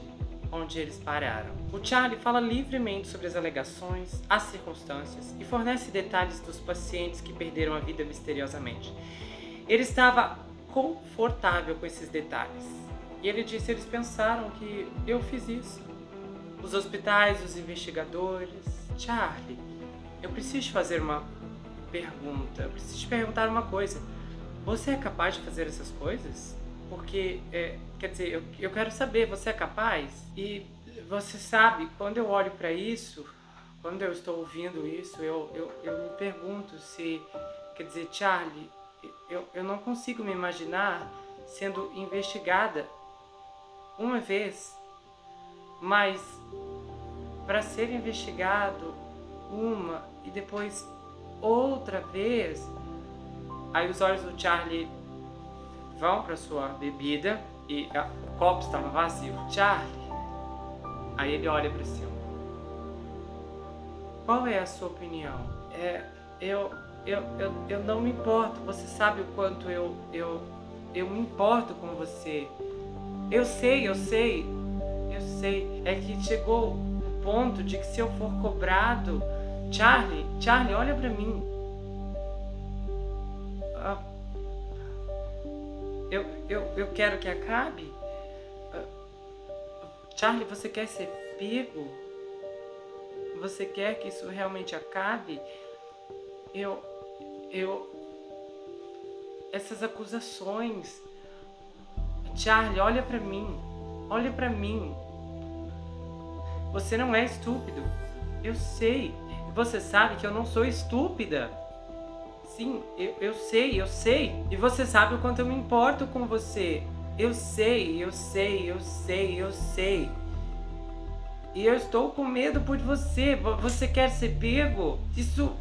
onde eles pararam. O Charlie fala livremente sobre as alegações, as circunstâncias e fornece detalhes dos pacientes que perderam a vida misteriosamente. Ele estava confortável com esses detalhes. E ele disse, eles pensaram que eu fiz isso. Os hospitais, os investigadores... Charlie, eu preciso te fazer uma pergunta. Eu preciso te perguntar uma coisa. Você é capaz de fazer essas coisas? Porque, quer dizer, eu quero saber, você é capaz? E você sabe, quando eu olho para isso, quando eu estou ouvindo isso, eu me pergunto se... Quer dizer, Charlie, eu não consigo me imaginar sendo investigada uma vez, mas para ser investigado uma e depois outra vez. Aí os olhos do Charlie vão para sua bebida e o copo estava vazio. Charlie, aí ele olha pra cima. Qual é a sua opinião? Eu não me importo. Você sabe o quanto eu me importo com você. Eu sei. É que chegou o ponto de que se eu for cobrado... Charlie, olha pra mim. Eu quero que acabe. Charlie, você quer ser pego? Você quer que isso realmente acabe? Essas acusações... Charlie, olha pra mim. Olha pra mim. Você não é estúpido. Eu sei. Você sabe que eu não sou estúpida. Sim, eu sei. E você sabe o quanto eu me importo com você. Eu sei. E eu estou com medo por você. Você quer ser pego?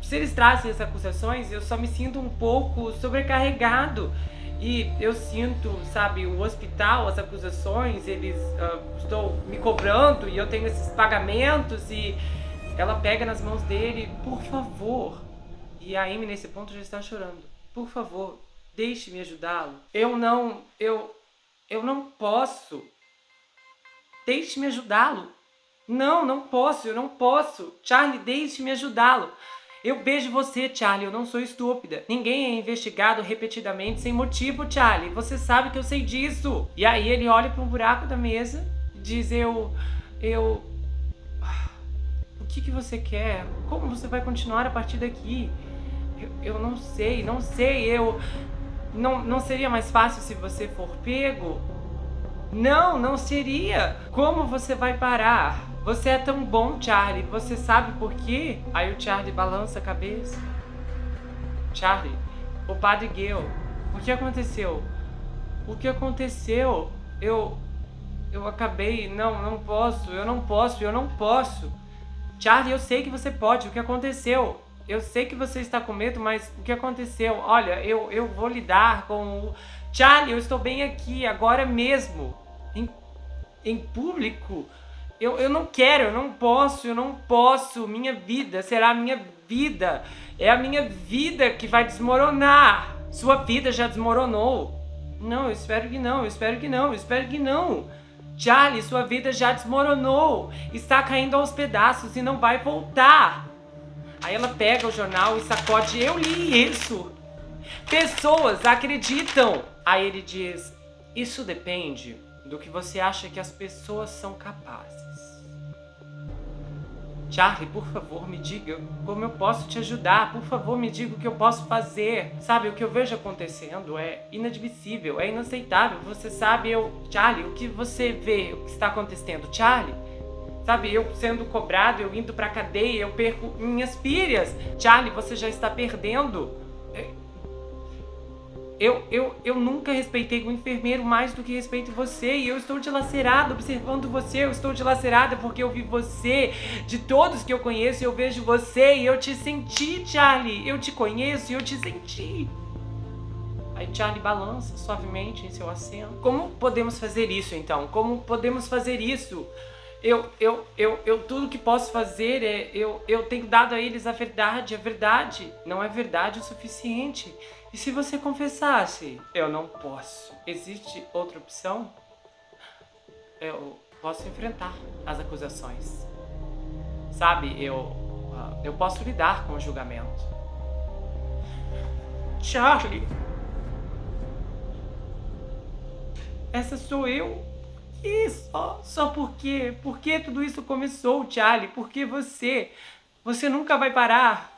Se eles trazem essas acusações, eu só me sinto um pouco sobrecarregado. E eu sinto, sabe, o hospital, as acusações, eles estão me cobrando e eu tenho esses pagamentos e ela pega nas mãos dele, por favor. E a Amy nesse ponto já está chorando. Por favor, deixe-me ajudá-lo. Eu não posso. Deixe-me ajudá-lo. Não posso, eu não posso. Charlie, deixe-me ajudá-lo. Eu beijo você, Charlie, eu não sou estúpida. Ninguém é investigado repetidamente sem motivo, Charlie. Você sabe que eu sei disso. E aí ele olha para um buraco da mesa e diz, o que você quer? Como você vai continuar a partir daqui? Eu não sei. Não seria mais fácil se você for pego? Não seria. Como você vai parar? Você é tão bom, Charlie. Você sabe por quê? Aí o Charlie balança a cabeça. Charlie, o padre Gale, o que aconteceu? O que aconteceu? Eu acabei... Não posso. Charlie, eu sei que você pode. O que aconteceu? Eu sei que você está com medo, mas o que aconteceu? Olha, eu vou lidar com o... Charlie, eu estou bem aqui, agora mesmo. Em público... Eu não quero, eu não posso. Minha vida será a minha vida. É a minha vida que vai desmoronar. Sua vida já desmoronou. Não, eu espero que não. Charlie, sua vida já desmoronou. Está caindo aos pedaços e não vai voltar. Aí ela pega o jornal e sacode. Eu li isso. Pessoas acreditam. Aí ele diz, isso depende do que você acha que as pessoas são capazes. Charlie, por favor, me diga como eu posso te ajudar. Por favor, me diga o que eu posso fazer. Sabe, o que eu vejo acontecendo é inadmissível, é inaceitável. Você sabe, Charlie, o que você vê, o que está acontecendo? Charlie, sabe, eu sendo cobrado, eu indo pra cadeia, eu perco minhas filhas. Charlie, você já está perdendo. Eu nunca respeitei o enfermeiro mais do que respeito você. E eu estou dilacerada observando você. Eu estou dilacerada porque eu vi você. De todos que eu conheço, eu vejo você e eu te senti, Charlie. Eu te conheço e eu te senti. Aí Charlie balança suavemente em seu assento. Como podemos fazer isso, então? Como podemos fazer isso? Tudo que posso fazer é... Eu tenho dado a eles a verdade. A verdade não é verdade o suficiente. E se você confessasse? Eu não posso. Existe outra opção? Eu posso enfrentar as acusações. Sabe, eu posso lidar com o julgamento. Charlie! Essa sou eu? E só por quê? Por que tudo isso começou, Charlie? Por que você? Você nunca vai parar.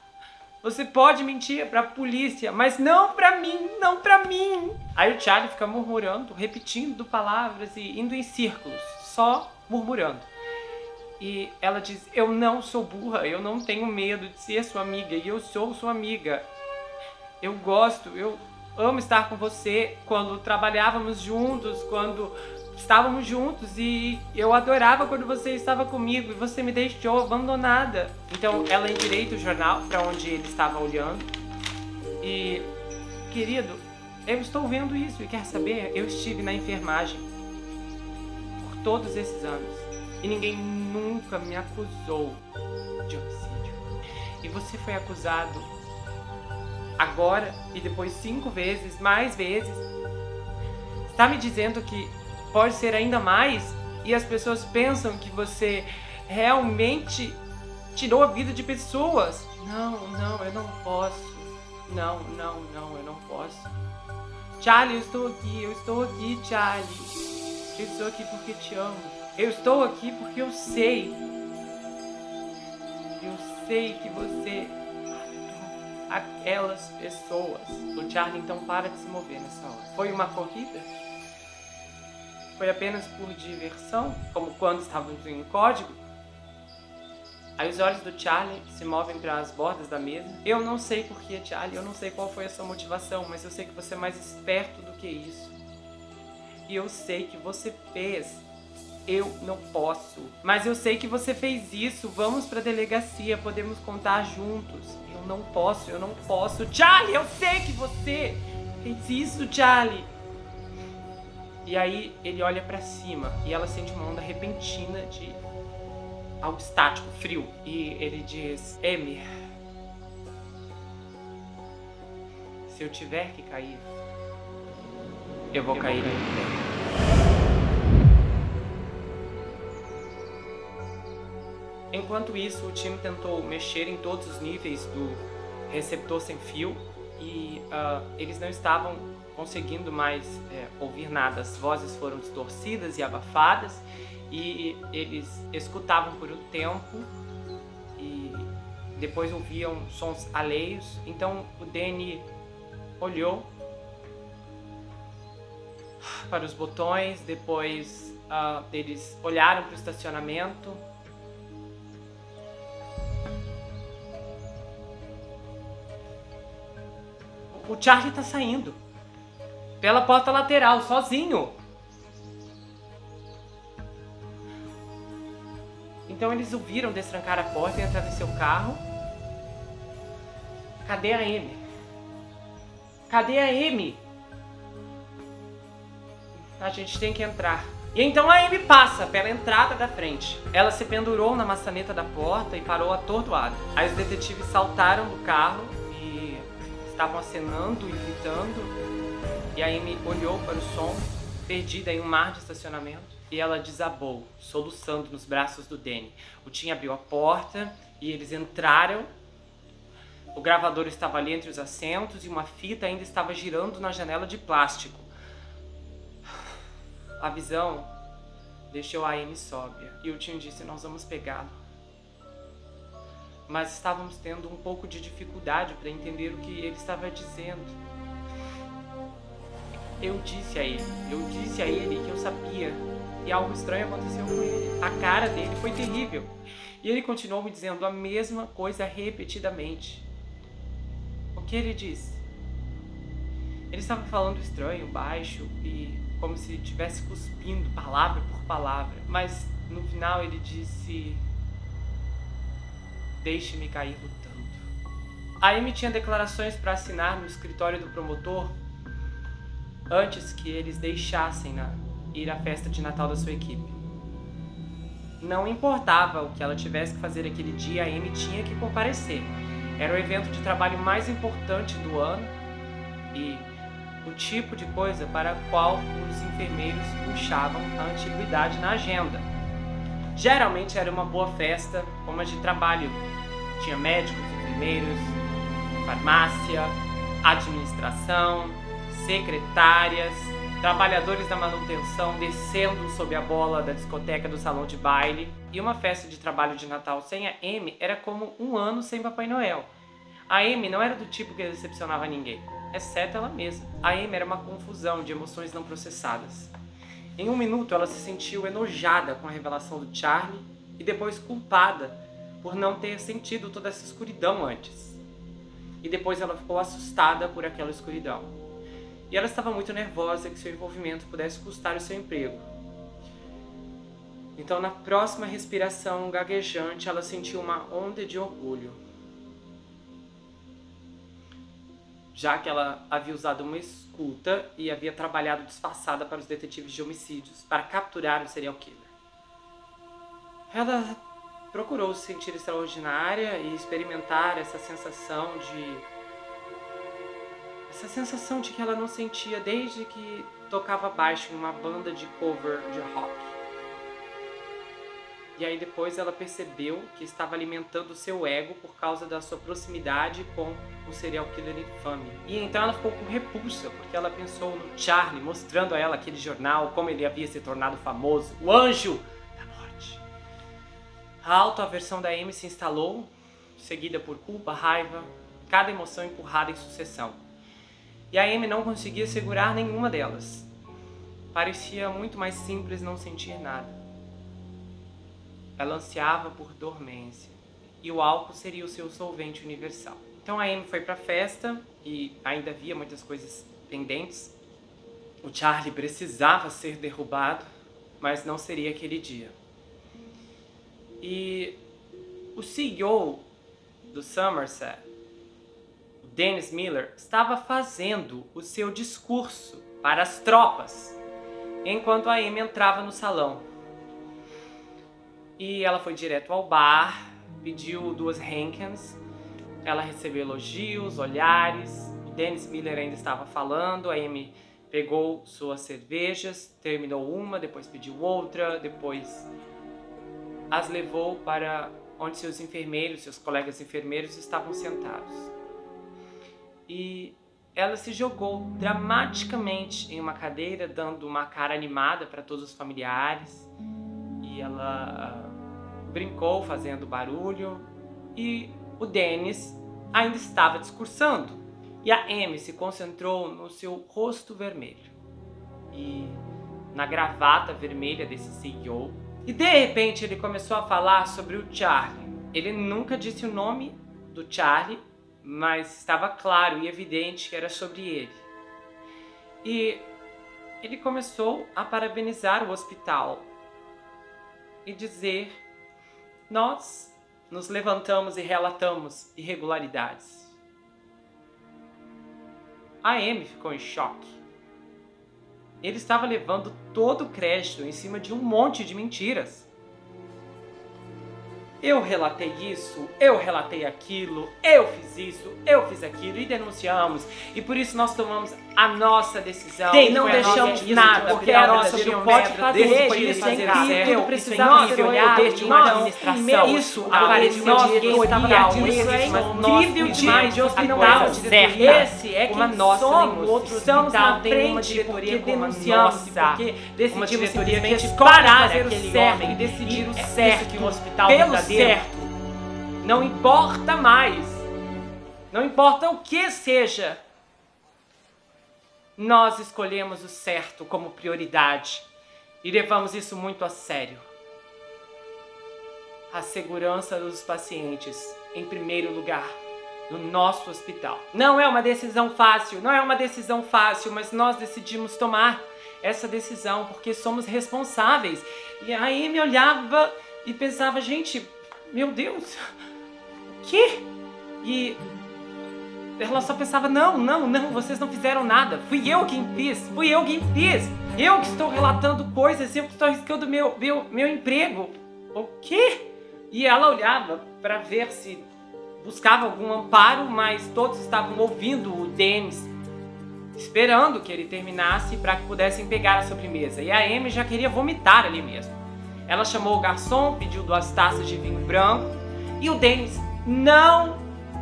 Você pode mentir pra polícia, mas não pra mim, não pra mim. Aí o Charlie fica murmurando, repetindo palavras e indo em círculos, só murmurando. E ela diz, eu não sou burra, eu não tenho medo de ser sua amiga, e eu sou sua amiga. Eu amo estar com você quando trabalhávamos juntos, quando estávamos juntos, e eu adorava quando você estava comigo e você me deixou abandonada. Então ela endireita o jornal para onde ele estava olhando e, querido, eu estou vendo isso e quer saber? Eu estive na enfermagem. todos esses anos e ninguém nunca me acusou de homicídio. E você foi acusado agora e depois 5 vezes, mais vezes. Está me dizendo que pode ser ainda mais e as pessoas pensam que você realmente tirou a vida de pessoas. Não, eu não posso. Não, eu não posso. Charlie, eu estou aqui, Charlie. Eu estou aqui porque te amo. Eu estou aqui porque eu sei. Eu sei que você matou aquelas pessoas. O Charlie então para de se mover nessa hora. Foi uma corrida? Foi apenas por diversão? Como quando estávamos em código? Aí os olhos do Charlie se movem para as bordas da mesa. Eu não sei porquê, Charlie, eu não sei qual foi a sua motivação, mas eu sei que você é mais esperto do que isso. E eu sei que você fez. Eu não posso. Mas eu sei que você fez isso. Vamos pra delegacia, podemos contar juntos. Eu não posso. Charlie, eu sei que você fez isso, Charlie. E aí ele olha pra cima e ela sente uma onda repentina de algo estático, frio. E ele diz: Amy, se eu tiver que cair, eu vou cair. Enquanto isso, o time tentou mexer em todos os níveis do receptor sem fio e eles não estavam conseguindo mais ouvir nada. As vozes foram distorcidas e abafadas e eles escutavam por um tempo e depois ouviam sons alheios. Então o Danny olhou para os botões, depois eles olharam para o estacionamento. O Charlie tá saindo pela porta lateral, sozinho. Então eles ouviram destrancar a porta e entrar no seu carro. Cadê a Amy? Cadê a Amy? A gente tem que entrar. E então a Amy passa pela entrada da frente. Ela se pendurou na maçaneta da porta e parou atordoada. Aí os detetives saltaram do carro e estavam acenando e gritando. E a Amy olhou para o som, perdida em um mar de estacionamento. E ela desabou, soluçando nos braços do Danny. O Tim abriu a porta e eles entraram. O gravador estava ali entre os assentos e uma fita ainda estava girando na janela de plástico. A visão deixou a Amy sóbria. E o Tim disse: nós vamos pegá-lo. Mas estávamos tendo um pouco de dificuldade para entender o que ele estava dizendo. Eu disse a ele que eu sabia. E algo estranho aconteceu com ele. A cara dele foi terrível. E ele continuou me dizendo a mesma coisa repetidamente. O que ele disse? Ele estava falando estranho, baixo e como se estivesse cuspindo palavra por palavra. Mas no final ele disse: deixe-me cair lutando. A Amy tinha declarações para assinar no escritório do promotor antes que eles deixassem ir à festa de Natal da sua equipe. Não importava o que ela tivesse que fazer aquele dia, a Amy tinha que comparecer. Era o evento de trabalho mais importante do ano e o tipo de coisa para a qual os enfermeiros puxavam a antiguidade na agenda. Geralmente era uma boa festa, como a de trabalho. Tinha médicos, enfermeiros, farmácia, administração, secretárias, trabalhadores da manutenção descendo sob a bola da discoteca do salão de baile. E uma festa de trabalho de Natal sem a Amy era como um ano sem Papai Noel. A Amy não era do tipo que decepcionava ninguém, exceto ela mesma. A Amy era uma confusão de emoções não processadas. Em um minuto ela se sentiu enojada com a revelação do Charlie e depois culpada por não ter sentido toda essa escuridão antes. E depois ela ficou assustada por aquela escuridão. E ela estava muito nervosa que seu envolvimento pudesse custar o seu emprego. Então, na próxima respiração gaguejante, ela sentiu uma onda de orgulho. já que ela havia usado uma escuta e havia trabalhado disfarçada para os detetives de homicídios para capturar o serial killer. Ela procurou se sentir extraordinária e experimentar essa sensação de que ela não sentia desde que tocava baixo em uma banda de cover de rock. E aí depois ela percebeu que estava alimentando o seu ego por causa da sua proximidade com o serial killer infame. E então ela ficou com repulsa, porque ela pensou no Charlie, mostrando a ela aquele jornal, como ele havia se tornado famoso, o anjo da morte. A autoaversão da Amy se instalou, seguida por culpa, raiva, cada emoção empurrada em sucessão. E a Amy não conseguia segurar nenhuma delas. Parecia muito mais simples não sentir nada. Ela ansiava por dormência, e o álcool seria o seu solvente universal. Então a Amy foi pra festa, e ainda havia muitas coisas pendentes. O Charlie precisava ser derrubado, mas não seria aquele dia. E o CEO do Somerset, o Dennis Miller, estava fazendo o seu discurso para as tropas, enquanto a Amy entrava no salão. E ela foi direto ao bar, pediu 2 Henkens, ela recebeu elogios, olhares, o Dennis Miller ainda estava falando, a Amy pegou suas cervejas, terminou uma, depois pediu outra, depois as levou para onde seus colegas enfermeiros estavam sentados. E ela se jogou dramaticamente em uma cadeira, dando uma cara animada para todos os familiares. E ela brincou fazendo barulho, e o Dennis ainda estava discursando. E a Amy se concentrou no seu rosto vermelho e na gravata vermelha desse CEO. E de repente ele começou a falar sobre o Charlie. Ele nunca disse o nome do Charlie, mas estava claro e evidente que era sobre ele. E ele começou a parabenizar o hospital e dizer: nós nos levantamos e relatamos irregularidades. A Amy ficou em choque. Ele estava levando todo o crédito em cima de um monte de mentiras. Eu relatei isso, eu relatei aquilo, eu fiz isso, eu fiz aquilo e denunciamos. E por isso nós tomamos a nossa decisão. E não deixamos nada, porque a nossa opinião pode fazer isso é incrível. Precisamos olhar de uma administração. Isso apareceu de editorial. Isso é incrível de hospital. Esse é quem somos. Outros estamos na frente porque denunciamos, porque decidimos simplesmente parar aquele homem e decidir o certo que o hospital pelo certo. Não importa mais. Não importa o que seja. Nós escolhemos o certo como prioridade e levamos isso muito a sério. A segurança dos pacientes em primeiro lugar no nosso hospital. Não é uma decisão fácil, mas nós decidimos tomar essa decisão porque somos responsáveis. E aí me olhava e pensava, gente, meu Deus, o quê? E ela só pensava, não, vocês não fizeram nada. Fui eu quem fiz. Eu que estou relatando coisas, eu que estou arriscando meu emprego. O quê? E ela olhava para ver se buscava algum amparo, mas todos estavam ouvindo o Dennis, esperando que ele terminasse para que pudessem pegar a sobremesa. E a Amy já queria vomitar ali mesmo. Ela chamou o garçom, pediu 2 taças de vinho branco e o Dennis não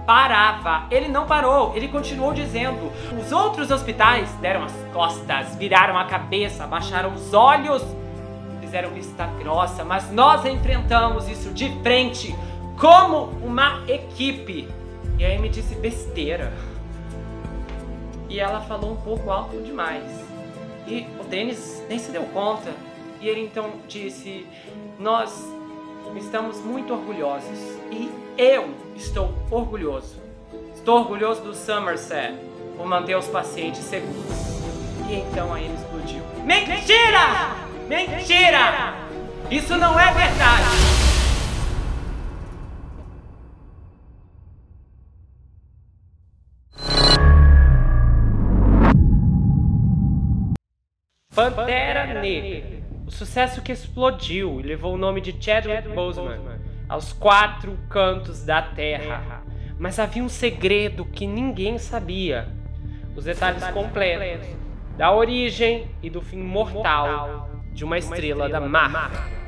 parava. Ele não parou, ele continuou dizendo. Os outros hospitais deram as costas, viraram a cabeça, abaixaram os olhos, fizeram vista grossa, mas nós enfrentamos isso de frente, como uma equipe. E aí me disse besteira. E ela falou um pouco alto demais. E o Dennis nem se deu conta. E ele então disse: nós estamos muito orgulhosos. E eu estou orgulhoso. Estou orgulhoso do Somerset por manter os pacientes seguros. E então aí ele explodiu. Mentira! Mentira! Isso não é verdade! Pantera Negra. O sucesso que explodiu e levou o nome de Chadwick Boseman aos 4 cantos da Terra. Mas havia um segredo que ninguém sabia. Os detalhes completos da origem e do fim mortal de uma estrela da Marvel.